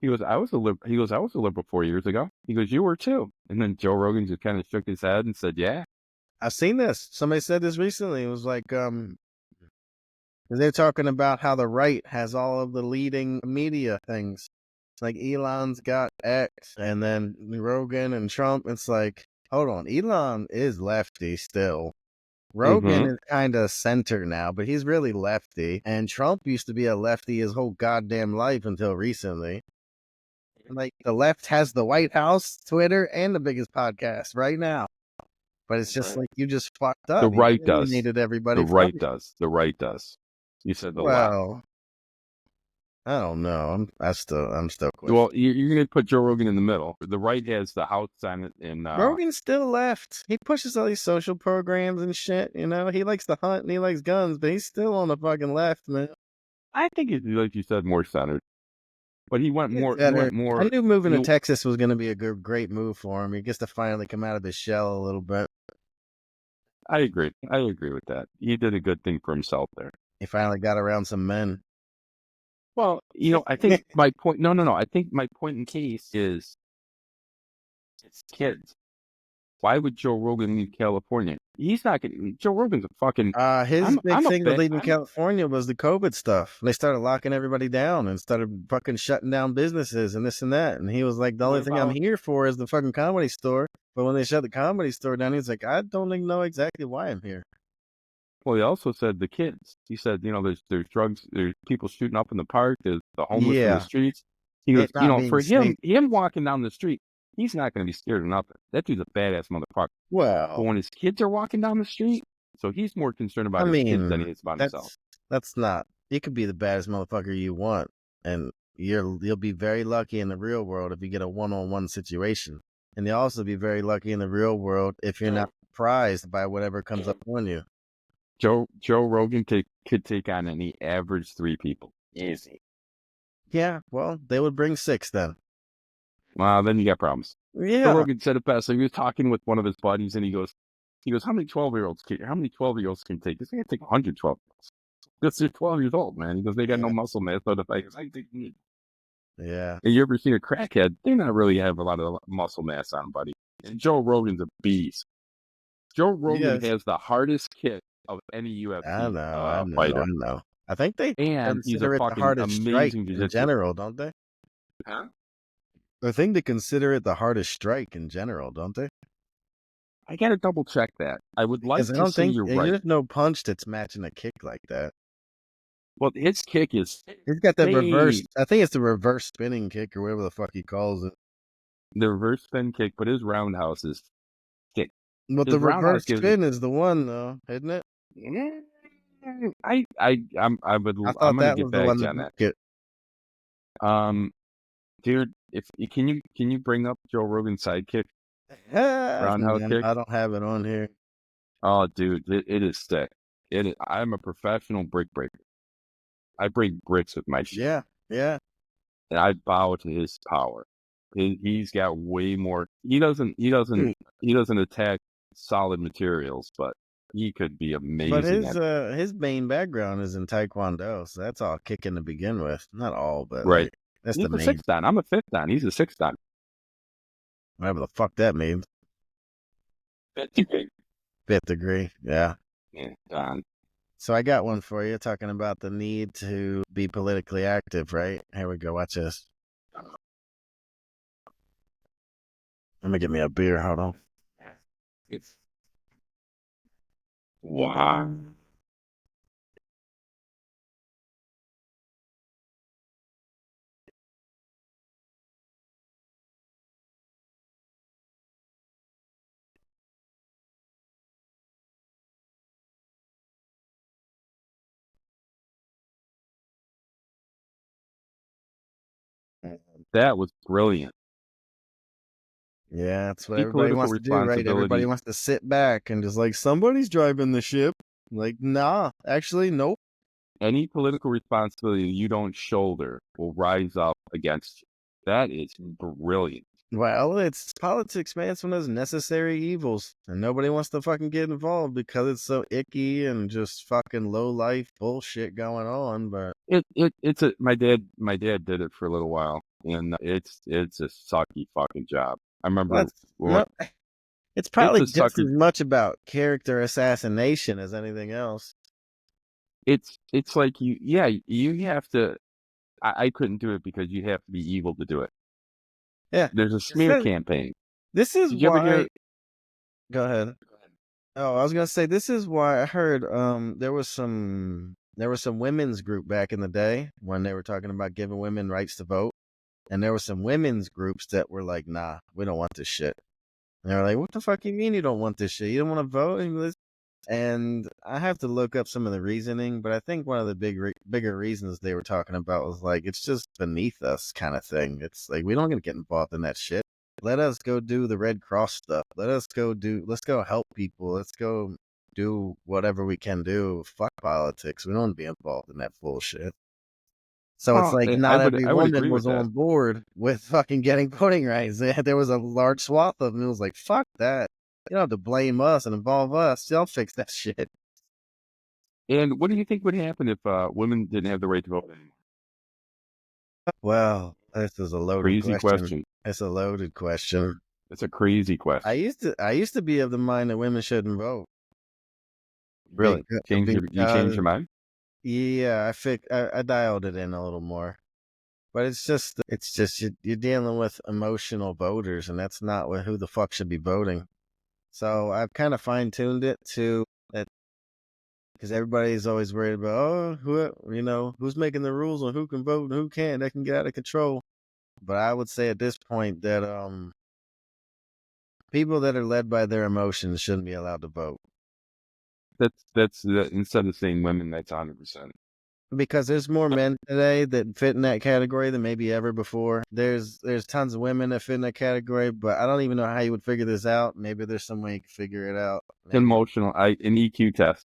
was a liberal. He goes, I was a liberal 4 years ago. He goes, you were too. And then Joe Rogan just kind of shook his head and said, yeah. I've seen this. Somebody said this recently. It was like, they're talking about how the right has all of the leading media things. It's like Elon's got X, and then Rogan and Trump. It's like, hold on, Elon is lefty still. Rogan is kind of center now, but he's really lefty. And Trump used to be a lefty his whole goddamn life until recently. Like, the left has the White House, Twitter, and the biggest podcast right now. But it's just like, you just fucked up. The right does. Everybody. The right does. The right does. You said the left. I don't know. I'm still. Well, you're going to put Joe Rogan in the middle. The right has the House, Senate, and Rogan's still left. He pushes all these social programs and shit. He likes to hunt and he likes guns, but he's still on the fucking left, man. I think it's, like you said, more centered. But he went more. I knew moving to Texas was going to be a great move for him. He gets to finally come out of his shell a little bit. I agree with that. He did a good thing for himself there. He finally got around some men. Well, I think my point. No. I think my point in case is it's kids. Why would Joe Rogan leave California? He's not going. Joe Rogan's a fucking. His big I'm a thing with fan. leaving California was the COVID stuff. They started locking everybody down and started fucking shutting down businesses and this and that. And he was like, the only thing I'm here for is the fucking Comedy Store. But when they shut the Comedy Store down, he's like, I don't even know exactly why I'm here. Well, he also said the kids. He said, there's drugs, there's people shooting up in the park, there's the homeless in the streets. He goes, It not being for safe. him walking down the street, he's not going to be scared of nothing. That dude's a badass motherfucker. But Well, when his kids are walking down the street, so he's more concerned about his kids than he is about himself. That's not. You could be the baddest motherfucker you want, and you'll be very lucky in the real world if you get a one-on-one situation, and you'll also be very lucky in the real world if you're not surprised by whatever comes up on you. Joe Rogan could take on any average 3 people. Easy. Yeah, well, they would bring 6 then. Well, then you got problems. Yeah. Joe Rogan said it best. So he was talking with one of his buddies, and he goes, how many 12-year-olds can take this? They can take 100 12-year-olds. Because they're 12 years old, man. He goes, they got no muscle mass. So the fact is, yeah. And you ever seen a crackhead? They're not really have a lot of muscle mass on them, buddy. And Joe Rogan's a beast. Joe Rogan has the hardest kick of any UFC fighter. I know. I think they and he's a consider it the fucking hardest strike amazing in jiu-jitsu. general, don't they? Huh? I think they consider it the hardest strike in general, don't they? I gotta double check that. I would like to say you're right. There's no punch that's matching a kick like that. Well, his kick is. He's got that reverse. I think it's the reverse spinning kick or whatever the fuck he calls it. The reverse spin kick, but his roundhouse is kick. But the reverse spin is the one, though, isn't it? Yeah. I'm gonna get back on that. Dude, can you bring up Joe Rogan's sidekick? Roundhouse kick? I don't have it on here. Oh, dude, it is sick. I'm a professional brick breaker. I break bricks with my shit. Yeah. And I bow to his power. He's got way more. He doesn't attack solid materials, but he could be amazing. But his main background is in Taekwondo, so that's all kicking to begin with. Not all, but right. That's he's the main. 6th dan. I'm a 5th dan. He's a 6th dan. Whatever the fuck that means. 5th degree. 5th degree, yeah. Yeah, dan. So I got one for you, talking about the need to be politically active, right? Here we go. Watch this. Let me get me a beer. Hold on. Wow. That was brilliant. Yeah, that's what everybody wants to do, right? Everybody wants to sit back and just like, somebody's driving the ship. Like, nah, actually, nope. Any political responsibility you don't shoulder will rise up against you. That is brilliant. Well, it's politics, man. It's one of those necessary evils, and nobody wants to fucking get involved because it's so icky and just fucking low life bullshit going on. But my dad did it for a little while, and it's a sucky fucking job. I remember it's probably just as much about character assassination as anything else. It's like you have to. I couldn't do it because you have to be evil to do it. Yeah, there's a smear campaign. This is why. Go ahead. Oh, I was gonna say this is why I heard there was some women's group back in the day when they were talking about giving women rights to vote, and there were some women's groups that were like, "Nah, we don't want this shit." And they were like, "What the fuck you mean you don't want this shit? You don't want to vote?" And I have to look up some of the reasoning, but I think one of the bigger reasons they were talking about was like, it's just beneath us kind of thing. It's like, we don't get involved in that shit. Let us go do the Red Cross stuff. Let's go help people. Let's go do whatever we can do. Fuck politics. We don't want to be involved in that bullshit. So it's like not every woman was on board with fucking getting voting rights. There was a large swath of them. It was like, fuck that. You don't have to blame us and involve us. Y'all fix that shit. And what do you think would happen if women didn't have the right to vote anymore? Well, this is a loaded question. It's a loaded question. It's a crazy I question. used to be of the mind that women shouldn't vote. Really? You changed Because your mind? yeah, I dialed it in a little more. But it's just you're dealing with emotional voters, and that's not who the fuck should be voting. So I've kind of fine tuned it to that because everybody's always worried about, oh, who's making the rules on who can vote and who can't. That can get out of control. But I would say at this point that people that are led by their emotions shouldn't be allowed to vote Instead of saying women, that's 100%. because there's more men today that fit in that category than maybe ever before. There's tons of women that fit in that category, but I don't even know how you would figure this out. Maybe there's some way you can figure it out. Maybe. An EQ test.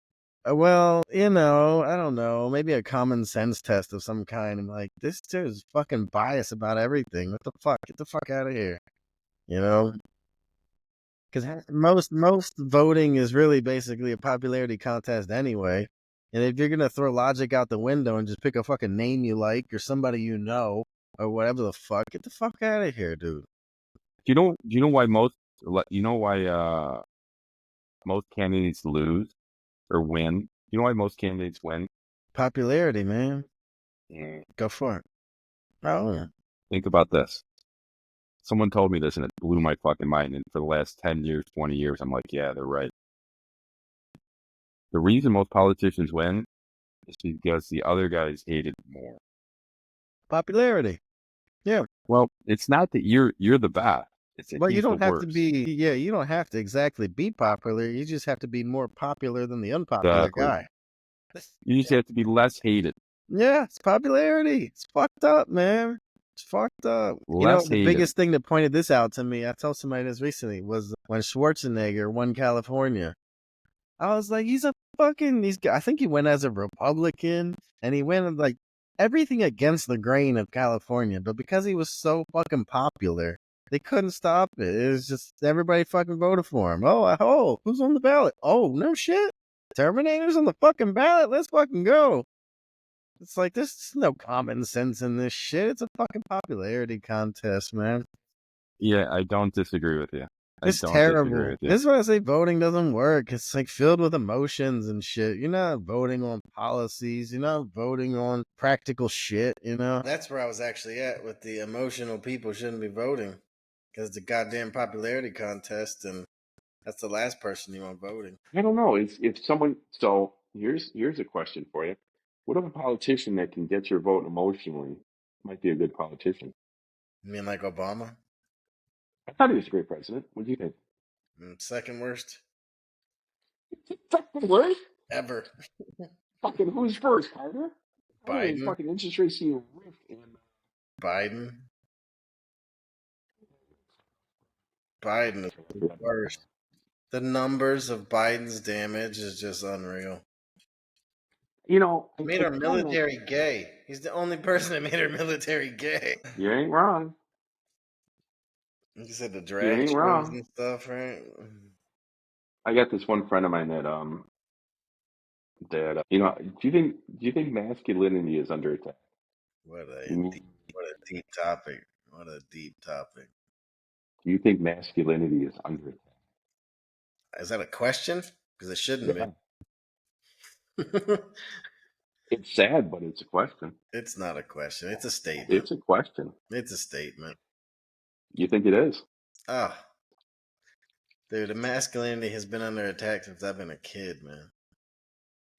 Well, I don't know. Maybe a common sense test of some kind. I'm like, this dude's fucking biased about everything. What the fuck? Get the fuck out of here. You know? Because most voting is really basically a popularity contest anyway. And if you're gonna throw logic out the window and just pick a fucking name you like or somebody you know or whatever the fuck, get the fuck out of here, dude. Do you know why most candidates lose or win? You know why most candidates win? Popularity, man. Mm. Go for it. Oh, Think about this. Someone told me this and it blew my fucking mind. And for the last 10 years, 20 years, I'm like, yeah, they're right. The reason most politicians win is because the other guys hated more. popularity. Yeah. Well, it's not that you're the best. It's that Well, you he's the don't have to worst. be. Yeah, you don't have to exactly be popular. You just have to be more popular than the unpopular Exactly. guy. You just have to be less hated. Yeah, it's popularity. It's fucked up, man. It's fucked up. Less The hated. biggest thing that pointed this out to me, I told somebody this recently, was when Schwarzenegger won California. I was like, I think he went as a Republican and he went like everything against the grain of California, but because he was so fucking popular, they couldn't stop it. It was just everybody fucking voted for him. Oh, who's on the ballot? Oh, no shit. Terminator's on the fucking ballot. Let's fucking go. It's like there's no common sense in this shit. It's a fucking popularity contest, man. Yeah, I don't disagree with you. I It's don't disagree terrible. with you. This is why I say voting doesn't work. It's like filled with emotions and shit. You're not voting on policies. You're not voting on practical shit. That's where I was actually at with the emotional people shouldn't be voting because it's a goddamn popularity contest and that's the last person you want voting. I don't know. If someone so here's a question for you. What if a politician that can get your vote emotionally might be a good politician? You mean like Obama? I thought he was a great president. What do you think? Second worst Fucking what? ever. Fucking who's first, Carter? Carter is Biden. fucking interest rates seeing a rift in Biden. Biden is the worst. The numbers of Biden's damage is just unreal. Made our military gay. He's the only person that made our military gay. You ain't wrong. You said the You drag ain't shows wrong. and stuff, right? I got this one friend of mine that do you think masculinity is under attack? What a Do what a deep topic. What a deep topic. you think masculinity is under attack? Is that a question? Because it shouldn't Yeah. be. It's sad, but it's a question. It's not a question. It's a statement. It's a question. It's a statement. You think it is? Ah, dude, the masculinity has been under attack since I've been a kid, man.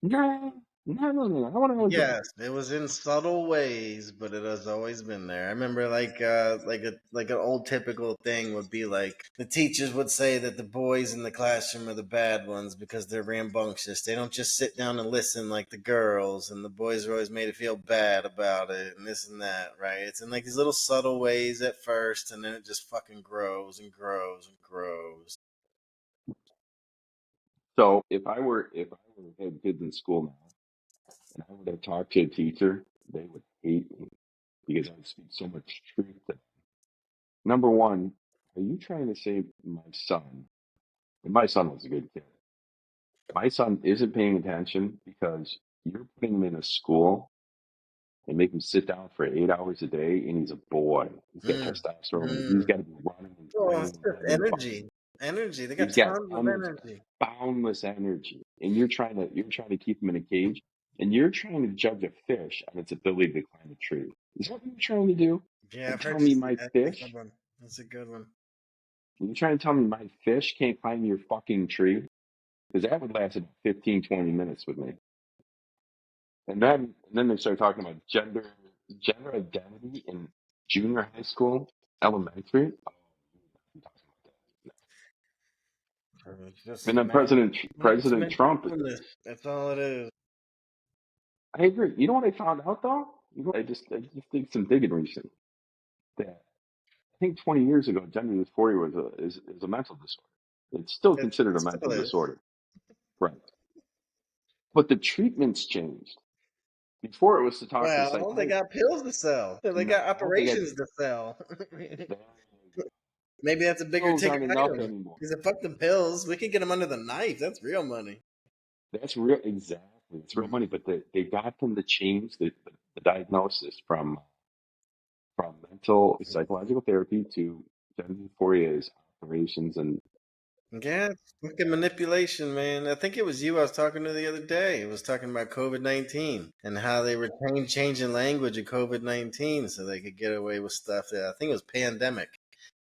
No. I want to know. Yes, it was in subtle ways, but it has always been there. I remember like an old typical thing would be like the teachers would say that the boys in the classroom are the bad ones because they're rambunctious. They don't just sit down and listen like the girls, and the boys are always made to feel bad about it and this and that, right? It's in like these little subtle ways at first, and then it just fucking grows and grows and grows. So if I were had kids in school now, and I would have talked to a teacher, they would hate me because I would speak so much truth to them. Number one, are you trying to say my son? And my son was a good kid. My son isn't paying attention because you're putting him in a school and make him sit down for 8 hours a day, and he's a boy. He's got Mm, testosterone. He's mm. got to be running and Well, it's training just and energy. Energy. They got he's got tons of energy, energy. boundless energy, and you're trying to keep him in a cage, and you're trying to judge a fish on its ability to climb a tree. Is that what you're trying to do? Yeah, And I've tell heard you me say my that. That's a good fish? one. That's a good one. You're trying to tell me my fish can't climb your fucking tree? Because that would last about 15, 20 minutes with me. And then they start talking about gender identity in junior high school, elementary. Oh, I'm talking about It's that. just And then men, President men keep Trump. doing this. That's all it is. I agree. You know what I found out though? I just did some digging recently. That I think 20 years ago, gender dysphoria is a mental disorder. It's still considered It a still mental is. disorder, right? But the treatment's changed. Before it was to talk to a Well, they psychiatrist. got pills to sell. They got No, they got operations to sell. there you go. Maybe that's a bigger Pills ticket aren't enough item. anymore. He said, "Fuck them pills. We can get them under the knife. That's real money." That's real, exactly. It's real money, but they got them to change the diagnosis from mental psychological therapy to gender dysphoria is operations and Yeah, it's fucking manipulation, man. I think it was you I was talking to the other day. It was talking about COVID-19 and how they were changing language of COVID-19 so they could get away with stuff that I think it was pandemic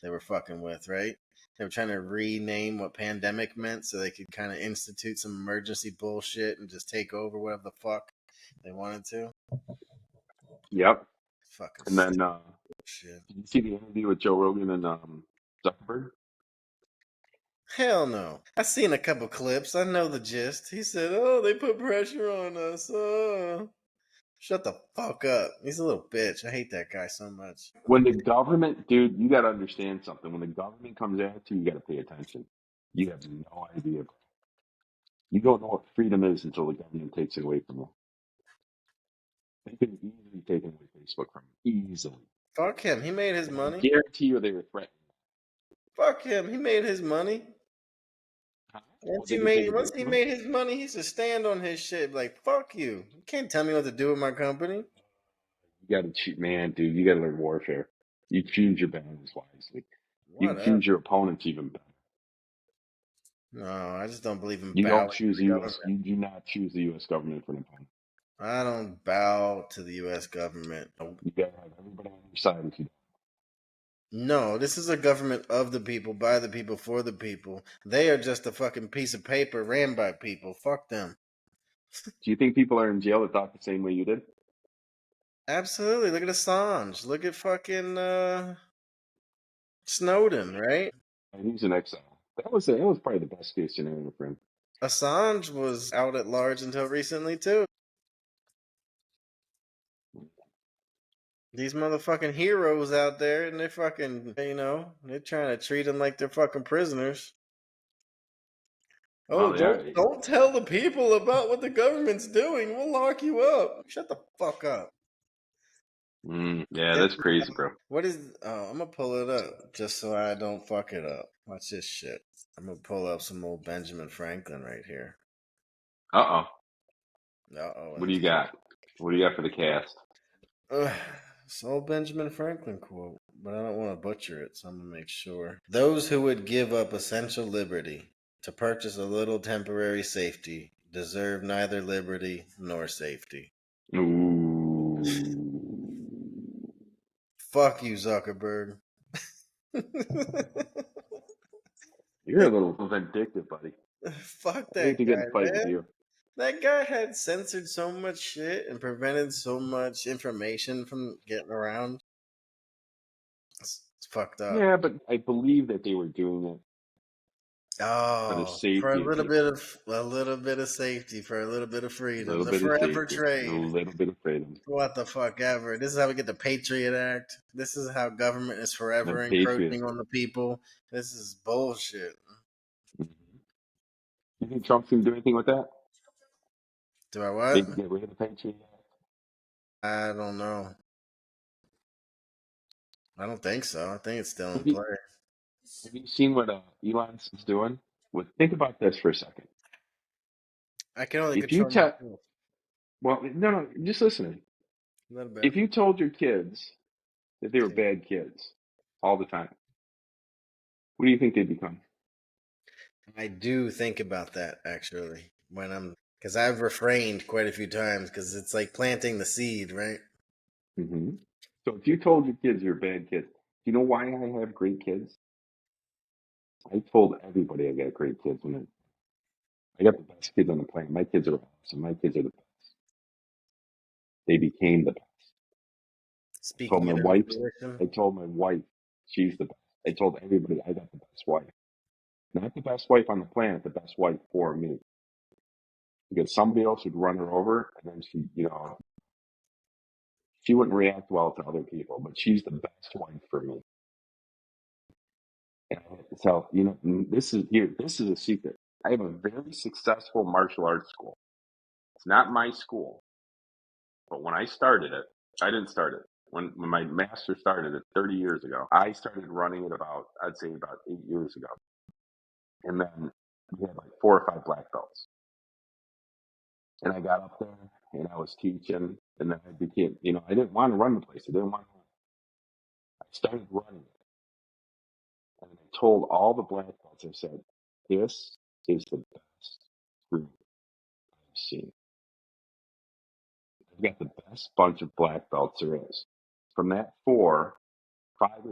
they were fucking with, right? They were trying to rename what pandemic meant so they could kind of institute some emergency bullshit and just take over whatever the fuck they wanted to. yep. Fucking And then shit. did you see the interview with Joe Rogan and Zuckerberg? Hell no. I seen a couple clips. I know the gist. He said, "Oh, they put pressure on us." Shut the fuck up. He's a little bitch. I hate that guy so much. When the government, dude, you got to understand something. When the government comes at you got to pay attention. You have no idea. You don't know what freedom is until the government takes it away from you. They could have easily taken away Facebook from you. Easily. Fuck him. He made his And I money. guarantee you they were threatening. Fuck him. He made his money. Huh? Well, Once he did they take made it away once he from him? made his money, he should stand on his shit. Like, fuck you. You can't tell me what to do with my company. You got to cheat, man, dude. You got to learn warfare. You choose your battles wisely. You can Whatever. choose your opponents even better. No, I just don't believe in You don't bowing to choose the the U.S. government. You do not choose the U.S. government for an opponent. I don't bow to the U.S. government. You got to have everybody on your side if you don't. No, this is a government of the people, by the people, for the people. They are just a fucking piece of paper ran by people. Fuck them. Do you think people are in jail that thought the same way you did? Absolutely. Look at Assange. Look at fucking Snowden, right? And he's in exile. That was probably the best case scenario for him. Assange was out at large until recently too. These motherfucking heroes out there, and they're fucking, they're trying to treat them like they're fucking prisoners. Oh, Well, yeah, don't tell the people about what the government's doing. We'll lock you up. Shut the fuck up. yeah, that's crazy, bro. What is? Oh, I'm gonna pull it up just so I don't fuck it up. Watch this shit. I'm gonna pull up some old Benjamin Franklin right here. Uh oh. Uh oh. What do you got? What do you got for the cast? It's old Benjamin Franklin quote, but I don't want to butcher it, so I'm gonna make sure. Those who would give up essential liberty to purchase a little temporary safety deserve neither liberty nor safety. Ooh. Fuck you, Zuckerberg. You're a little vindictive, buddy. Fuck I hate that to get in guy, a fight with man. you. That guy had censored so much shit and prevented so much information from getting around. It's fucked up. Yeah, but I believe that they were doing it for the Oh, for safety of people. a little bit of safety, for a little bit of A freedom, little the bit of forever safety, and a trade. little bit of freedom. What the fuck ever. This is how we get the Patriot Act. This is how government is The forever Patriot. encroaching on the people. This is bullshit. Mhm. You think Trump's going to do anything with that? Do I what? Maybe get rid of the Patriot Act? I don't know. I don't think so. I think it's still in Have you, play. have you seen what Elon's doing? Think about this for a second. I can only If you control tell, myself. well, no, just listen. A little bit. If you told your kids that they were Okay. bad kids all the time, what do you think they'd become? I do think about that actually when because I've refrained quite a few times because it's like planting the seed, right? Hmm. So if you told your kids you're bad kids, do you know why I have great kids? I told everybody I got great kids when I got the best kids on the planet. My kids are awesome. My kids are the best. They became the best. I told Speaking my it into wife, fruition. I told my wife she's the best. I told everybody I got the best wife. Not the best wife on the planet, the best wife for me. Because somebody else would run her over and then she wouldn't react well to other people, but she's the best wife for me. And I have to tell, this is a secret. I have a very successful martial arts school. It's not my school, but when I started it, I didn't start it. When my master started it 30 years ago, I started running it I'd say about 8 years ago. And then we had like 4 or 5 black belts. And I got up there and I was teaching. And then I became, I didn't want to run the place. I started running it. And I told all the black belts, I said, this is the best group I've seen. I've got the best bunch of black belts there is. From that 5 or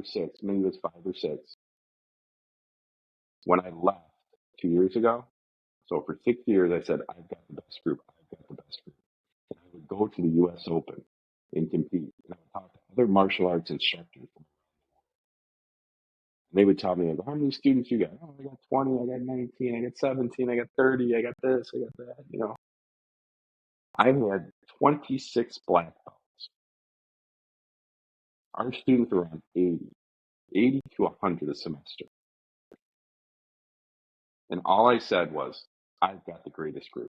6, maybe it was 5 or 6, when I left 2 years ago. So for 6 years, I said, I've got the best group. I've got the best group. And I would go to the U.S. Open and compete. And I would talk to other martial arts instructors. And they would tell me, how many students you got? Oh, I got 20, I got 19, I got 17, I got 30, I got this, I got that. I had 26 black belts. Our students are around 80 to 100 a semester. And all I said was, I've got the greatest group.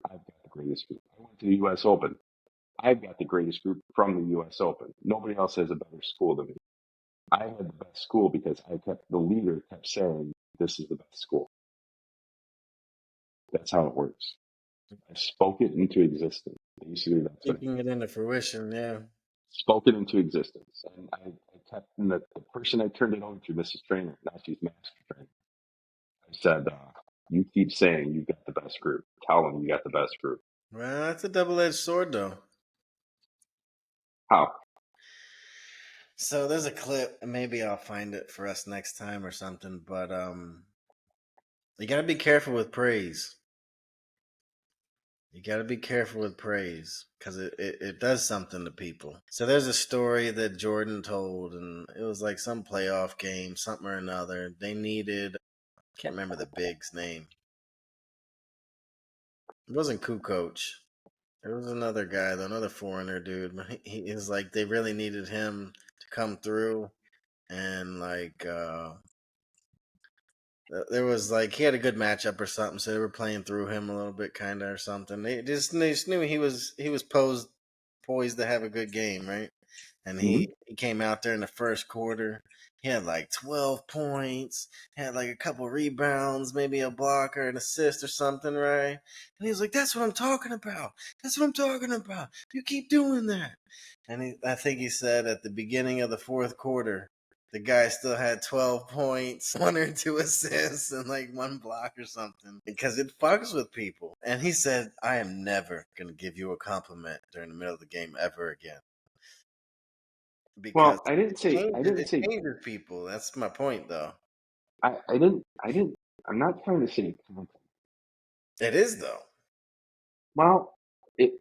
I've got the greatest group. I went to the U.S. Open. I've got the greatest group from the U.S. Open. Nobody else has a better school than me. I had the best school because the leader kept saying, this is the best school. That's how it works. I spoke it into existence. Basically, that's what I Speaking it into fruition, yeah. spoke it into existence. And I kept, and the person I turned it over to, Mrs. Trainer, now she's Master Trainer. I said, you keep saying you've got the best group. Tell them you got the best group. Well, that's a double-edged sword, though. How? So there's a clip, and maybe I'll find it for us next time or something. But you gotta be careful with praise. You got to be careful with praise because it does something to people. So there's a story that Jordan told, and it was like some playoff game, something or another. They needed, I can't remember the big's name. It wasn't Kukoc. It was another guy, another foreigner dude. But he was like, they really needed him to come through. And like, there was like, he had a good matchup or something. So they were playing through him a little bit, kind of, or something. They just knew he was poised to have a good game, right? And Mm-hmm. he came out there in the first quarter. He had like 12 points, had like a couple rebounds, maybe a blocker, an assist or something, right? And he was like, "That's what I'm talking about. That's what I'm talking about. You keep doing that." And I think he said at the beginning of the fourth quarter, the guy still had 12 points, 1 or 2 assists, and like one block or something because it fucks with people. And he said, I am never going to give you a compliment during the middle of the game ever again because Well, I didn't say, it changes people. That's my point, though. I didn't, I'm not trying to say compliment. It is, though. Well, it,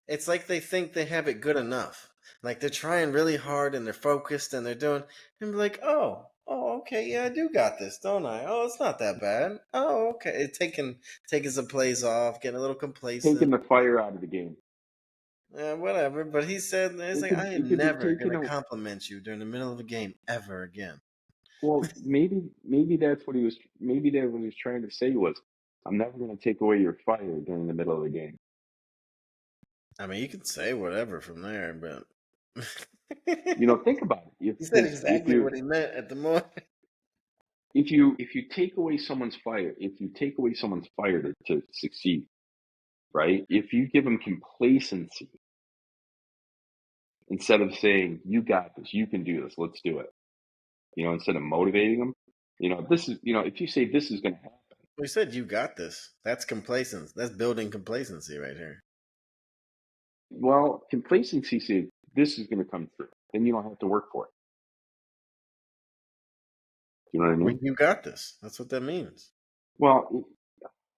It's like they think they have it good enough. Like they're trying really hard and they're focused and they're doing, and be like, okay, yeah, I do got this, don't I? Oh, it's not that bad. Oh, okay. Taking some plays off, getting a little complacent. taking the fire out of the game. Whatever. But he said, it's It like, could, I it am could be never going taken to away. compliment you during the middle of a game ever again. Well, maybe that's what he was. Maybe that what he was trying to say was, I'm never going to take away your fire during the middle of the game. I mean, you can say whatever from there, but Think about it. he said Because exactly what he meant at the moment. if you take away someone's fire, if you take away someone's fire to succeed, right? If you give them complacency, instead of saying, "You got this, you can do this, let's do it." Instead of motivating them, this is, if you say this is going to happen. We said you got this. That's complacence. That's building complacency right here. Well, complacency says this is going to come true. Then you don't have to work for it. You know what I mean? You got this. That's what that means. Well,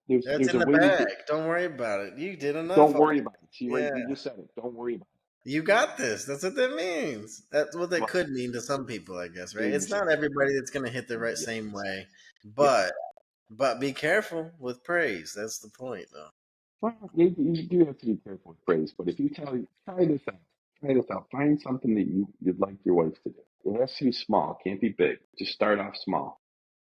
That's there's in a the way to do. bag. Don't worry about it. You did enough. Don't worry about it. See, right? Yeah. You just said it. Don't worry about You got this. That's what that means. That's what that Well, could mean to some people, I guess, right? maybe It's so. not everybody that's going to hit the right Yeah. same way, Yeah. but be careful with praise. That's the point, though. Well, you do have to be careful with praise, but if you try this out, find something that you'd like your wife to do. It has to be small, can't be big. Just start off small,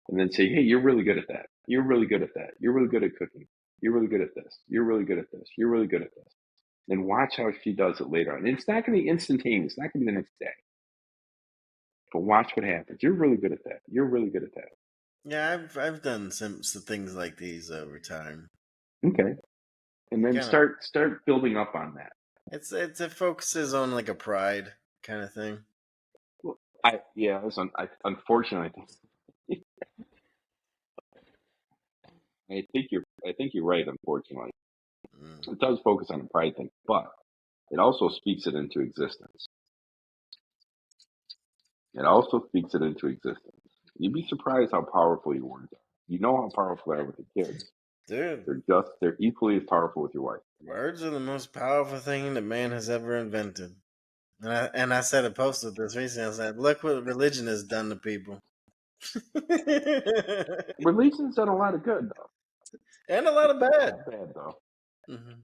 and then say, "Hey, you're really good at that. You're really good at that. You're really good at cooking. You're really good at this. You're really good at this. You're really good at this." And watch how she does it later on. And it's not going to be instantaneous. It's not going to be the next day. But watch what happens. You're really good at that. You're really good at that. Yeah, I've done some things like these over time. Okay. And then Kind of, start building up on that. it focuses on like a pride kind of thing. Well, unfortunately, I think you're right. Unfortunately, it does focus on the pride thing, but it also speaks it into existence. It also speaks it into existence. You'd be surprised how powerful your words are. You know how powerful they are with the kids. Dude, They're equally as powerful with your wife. words are the most powerful thing that man has ever invented. And I said a post with this recently. I said, "Look what religion has done to people." Religion's done a lot of good though. And a lot of A lot bad. of bad though, Mm-hmm.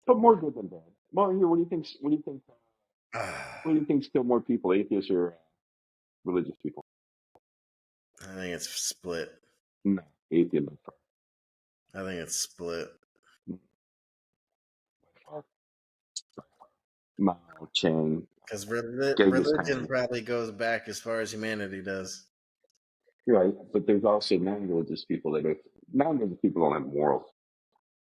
but more good than bad. Well, here, what do you think? What do you think? What do you think's killed more people, atheists or religious people? I think it's split. No, atheism. I think it's split. Mao, Chang, Because Genghis religion Khan. probably goes back as far as humanity does. Right, but there's also non-religious people non-religious people don't have morals.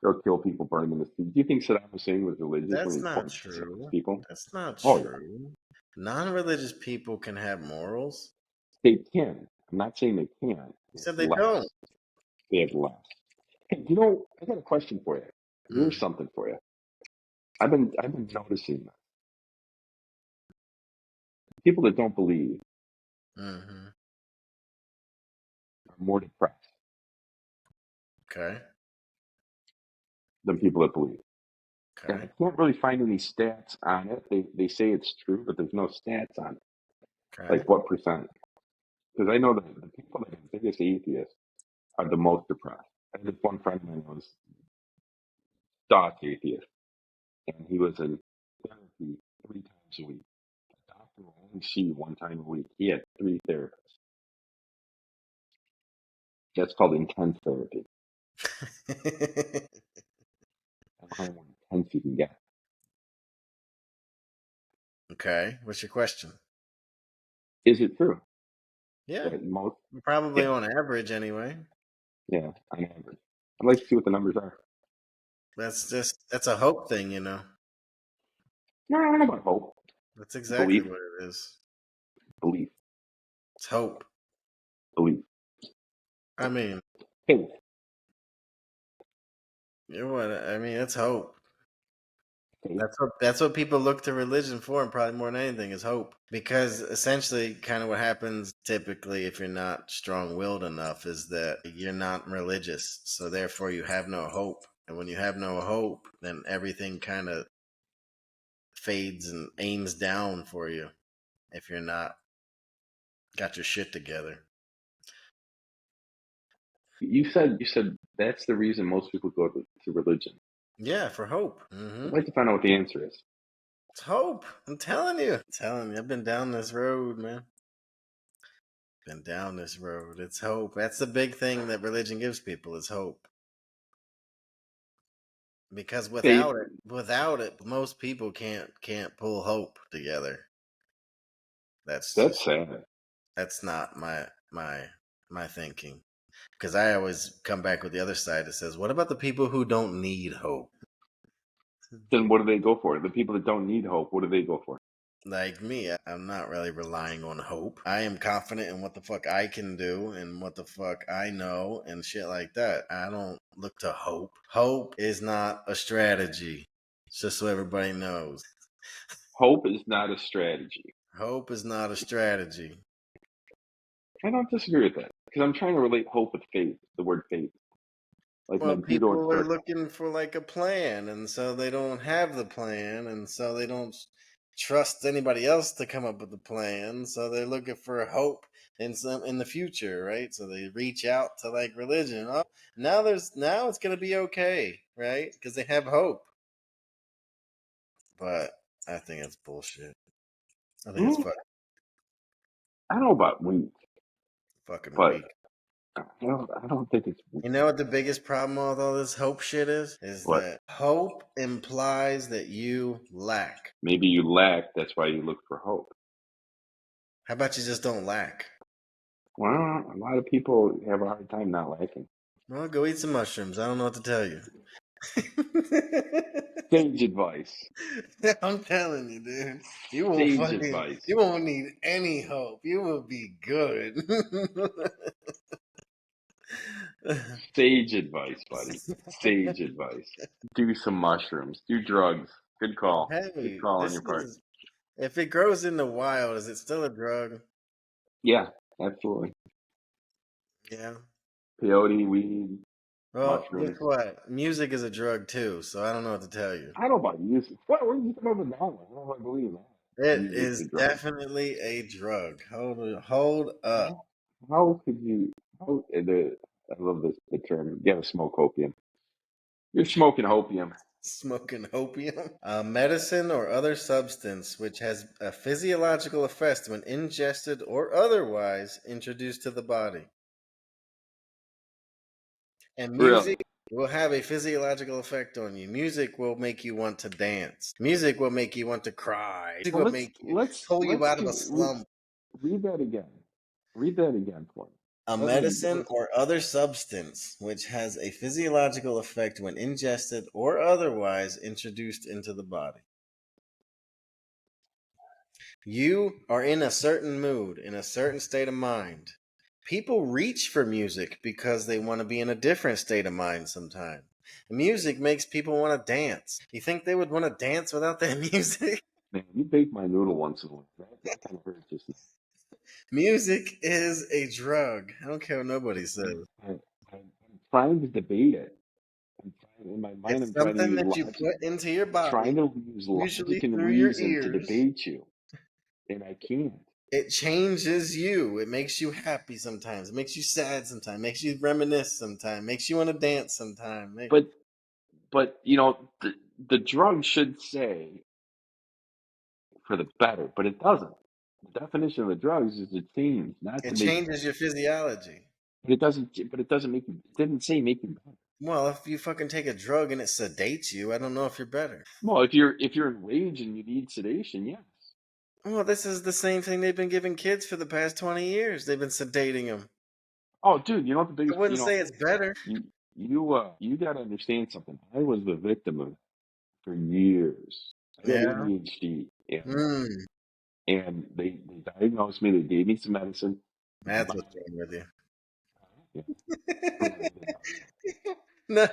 They'll kill people, burn them in the sea. Do you think Saddam Hussein was religious when That's he not killed innocent true. people? That's not Oh yeah, true. Non-religious people can have morals. they can. I'm not saying they can't. You They said have they don't. less. They have less. Hey, I got a question for you. Here's Mm, something for you. I've been noticing that people that don't believe hmm are more depressed Okay. than people that believe. And I Okay. can't really find any stats on it. They say it's true, but there's no stats on it. Okay. Like what percent? Because I know that the people that are the biggest atheists are the most depressed. I had this one friend of mine who was staunch atheist, and he was in therapy 3 times a week. The doctor will only see you 1 time a week. He had 3 therapists. That's called intense therapy. I don't know how more intense you can get. Okay. What's your question? Is it true Yeah. that most? Probably Yeah, on average, anyway. yeah, on average. I'd like to see what the numbers are. That's a hope thing, you know. No, I don't know about hope. That's exactly Belief, what it is. belief, It's hope. belief. I mean, Faith. you know what? I mean, it's hope. Faith. That's what people look to religion for, and probably more than anything is hope. Because essentially, kind of what happens typically if you're not strong-willed enough is that you're not religious, so therefore you have no hope. And when you have no hope, then everything kind of fades and aims down for you if you're not got your shit together. You said that's the reason most people go to religion. Yeah, for hope. I'd like to find out what the answer is. It's hope. I'm telling you. I've been down this road, man. Been down this road. It's hope. That's the big thing that religion gives people is hope. Because Faith. without it, most people can't pull hope together. That's That's just sad. that's not my thinking. Because I always come back with the other side that says, what about the people who don't need hope? Then what do they go for? The people that don't need hope, what do they go for? Like me, I'm not really relying on hope. I am confident in what the fuck I can do and what the fuck I know and shit like that. I don't look to hope. Hope is not a strategy. Just so everybody knows. Hope is not a strategy. Hope is not a strategy. I don't disagree with that because I'm trying to relate hope with faith, the word faith. Like Well, my Theodore people are Kirk. looking for like a plan, and so they don't have the plan, and so they don't trust anybody else to come up with the plan. So they're looking for hope in the future, right? So they reach out to like religion. Oh, now it's gonna be okay, right? Because they have hope. But I think it's bullshit. I think it's I don't know about weak, fucking but weak. I don't think it's weak. You know what the biggest problem with all this hope shit is? Is What? that hope implies that you lack. Maybe you lack, that's why you look for hope. How about you just don't lack? Well, a lot of people have a hard time not lacking. Well, go eat some mushrooms. I don't know what to tell you. Sage advice. I'm telling you, dude. Sage advice. You won't need any hope. You will be good. Sage advice, buddy. Sage advice. Do some mushrooms. Do drugs. Good call. Good Hey, call on this your part. is if it grows in the wild, is it still a drug? Yeah, absolutely. Yeah. Peyote, weed, Well, guess mushrooms. what? Music is a drug too, so I don't know what to tell you. I don't know about music. What? Where did you come up with that one? I don't know if I believe that. It Music's a is drug. definitely a drug. Hold up. How could you? I love this the term. You gotta smoke opium. You're smoking opium. Smoking opium? A medicine or other substance which has a physiological effect when ingested or otherwise introduced to the body. And Really? music will have a physiological effect on you. Music will make you want to dance. Music will make you want to cry. Music Well, will make you pull you out of a slump. read that again. Read that again for me. A medicine or other substance which has a physiological effect when ingested or otherwise introduced into the body. You are in a certain mood, in a certain state of mind. People reach for music because they want to be in a different state of mind sometimes. Music makes people want to dance. You think they would want to dance without that music? Man, you baked my noodle once in a while. That kind of hurt just now. Music is a drug. I don't care what nobody says. I'm trying to debate it. In my mind, It's I'm trying to something use that you logic. put into your Trying body, to use usually logic and through your reason to ears. debate you, and I can't. It changes you. It makes you happy sometimes. It makes you sad sometimes. Makes you reminisce sometimes. Makes you want to dance sometimes. But the drug should say for the better, but it doesn't. The definition of the drugs is to change, not to It make. changes your physiology. But it doesn't. But it doesn't make you. It didn't say make you better. Well, if you fucking take a drug and it sedates you, I don't know if you're better. Well, if you're enraged and you need sedation, yes. Well, this is the same thing they've been giving kids for the past 20 years. They've been sedating them. Oh, dude, you know what the I biggest. wouldn't say it's better. You got to understand something. I was the victim of it for years. I had Yeah. ADHD, Mm, and they diagnosed me. They gave me some medicine. that's what's wrong with you. Yeah. No,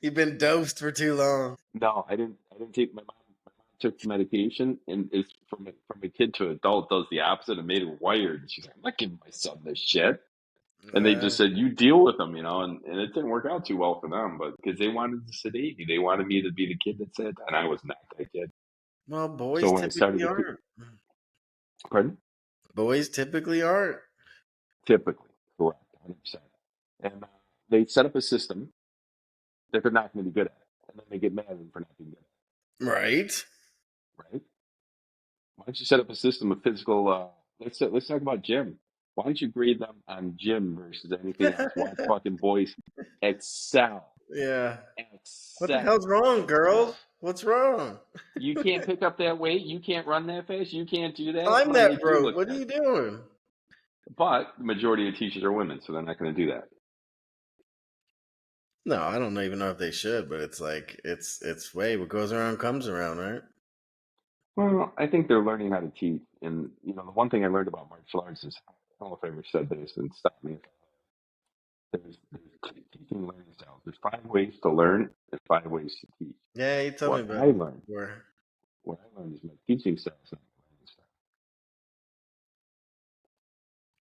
you've been dosed for too long. No, I didn't. I didn't take my mom. My mom took medication, and it's from a kid to adult does the opposite and made her wired. She's like, I'm not giving my son this shit. And they just said, you deal with them, and it didn't work out too well for them, but because they wanted to sedate me, they wanted me to be the kid that said, and I was not that kid. Well, So boys when I started typically to, aren't. pardon? Boys typically aren't. Typically, correct, 100%. And they set up a system that they're not going to be good at, and then they get mad at them for not being good Right? at it, right? Why don't you set up a system of physical? Let's talk about gym. Why don't you grade them on gym versus anything else? Watch fucking boys excel, Yeah. What the excel. hell's wrong, girls? What's wrong? You can't pick up that weight. You can't run that fast. You can't do that. I I'm want to that make you broke. look What are good. you doing? But the majority of teachers are women, so they're not going to do that. No, I don't even know if they should, but it's like it's way what goes around comes around, right? Well, I think they're learning how to teach. And, you know, the one thing I learned about martial arts is, I don't know if I ever said this, and stop me. There's teaching learning styles. There's 5 ways to learn and 5 ways to teach. Yeah, you told me What about I it learned, before. what I learned is my teaching style is not my learning style.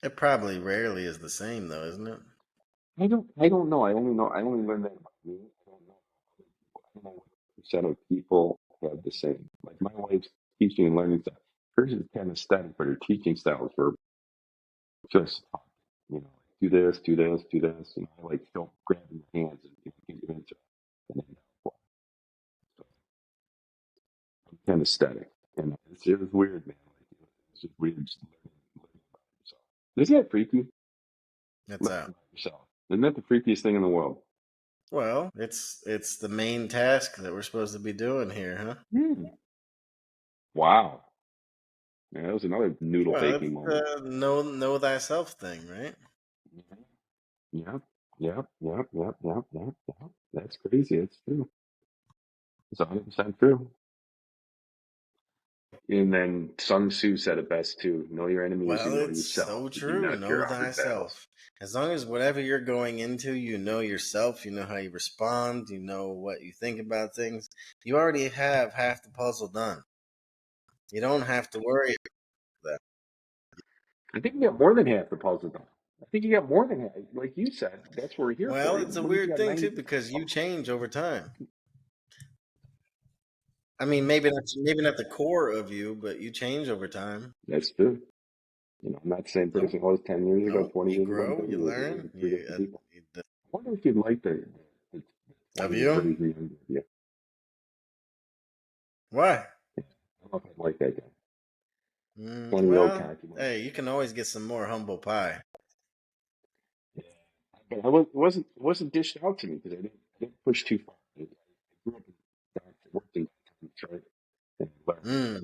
It probably rarely is the same though, isn't it? I don't know. I only learned that about me. I don't know what percent of people have the same. Like my wife's teaching and learning style. Hers is kind of static, but her teaching styles were just talking. You know, like do this, do this, do this. You know, I like don't grab in your hands and get your hands up. And then so I'm kind of static. And it was weird, man. Like, it's just weird just learning about yourself. Isn't that freaky? That's Learning out. about yourself. Isn't that the freakiest thing in the world? Well, it's the main task that we're supposed to be doing here, huh? Hmm. Wow. Yeah, that was another noodle Well, it's baking moment. the know thyself thing, right? Mhm. Yep, yep. That's crazy. It's true. It's 100% true. And then Sun Tzu said it best too. Know your enemy as you Well, know it's yourself. so You do true. not fear Know offered battles. thyself. As long as whatever you're going into, you know yourself, you know how you respond, you know what you think about things, you already have half the puzzle done. You don't have to worry about that. I think you got more than half the puzzle done. I think you got more than half. Like you said, that's what we're here Well, for. it's a What if you weird got thing 90? too because you change over time. I mean, maybe not the core of you, but you change over time. That's true. You know, I'm not the same Nope, person I was 10 years ago, nope. 20 You years ago, and grow, 30 you years ago. We're learn. three different people. You I wonder if you'd like the of 20 you. version of you. Why? I don't know if I'd like that guy. 20-year-old Well, cocky one. hey, you can always get some more humble pie. Yeah. But it wasn't dished out to me because I didn't push too far. I grew up in worked in Detroit and learned Mm,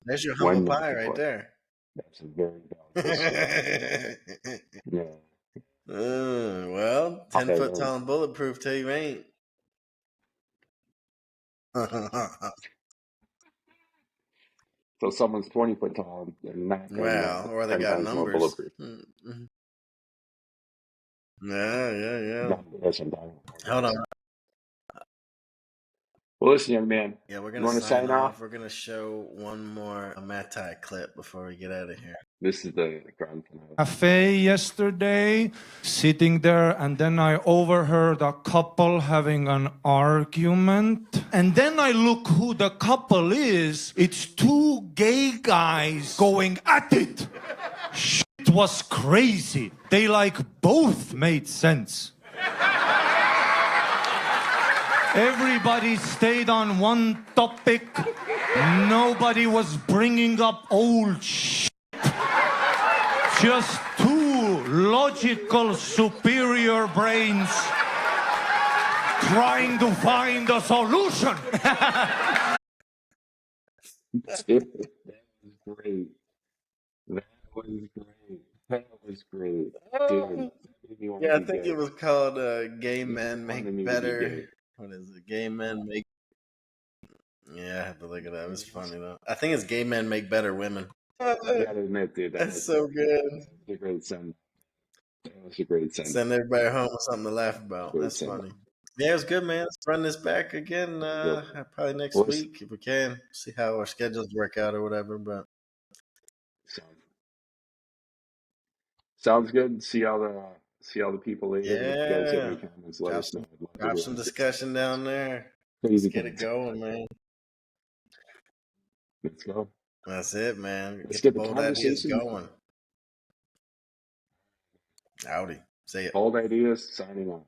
there's your humble when not pie to right push. there. That's a very valuable skill. Yeah. Well, I 10 foot learned. tall and bulletproof till you ain't. So someone's 20 foot tall and not and Well, or they 10 got times more numbers. bulletproof. Yeah, yeah, yeah. That's what I'm talking Hold about. on. Well, listen, young man, Yeah, we're you gonna want to sign sign off? off. We're gonna show one more Matai clip before we get out of here. This is the grand finale. Cafe yesterday, sitting there, and then I overheard a couple having an argument. And then I look who the couple is. It's two gay guys going at it. Shit was crazy. They like both made sense. Everybody stayed on one topic. Nobody was bringing up old shit. Just two logical, superior brains trying to find a solution. That was great. That was great. That was great. Dude, that made me want to Yeah, I be think gay. it was called "Gay You Men Make wanted me to be Better." gay. What is it? Gay Men Make. Yeah, I have to look it up. It's funny though. I think it's "Gay Men Make Better Women." I gotta admit, dude, That's so good. that was a great send. That was a great send. Send everybody home with something to laugh about. Great That's send. funny. Yeah, it was good, man. Let's run this back again. Probably next Well, week if we can. See how our schedules work out or whatever. But sounds good. See all the people later. If you guys have any yeah, comments, let drop us know. some I'd love to drop hear some them. discussion down there. Let's Crazy get it things. going, man. Let's go. That's it, man. Let's Get get the the bold ideas conversation. going. Howdy. Say it. Bold ideas. Signing off.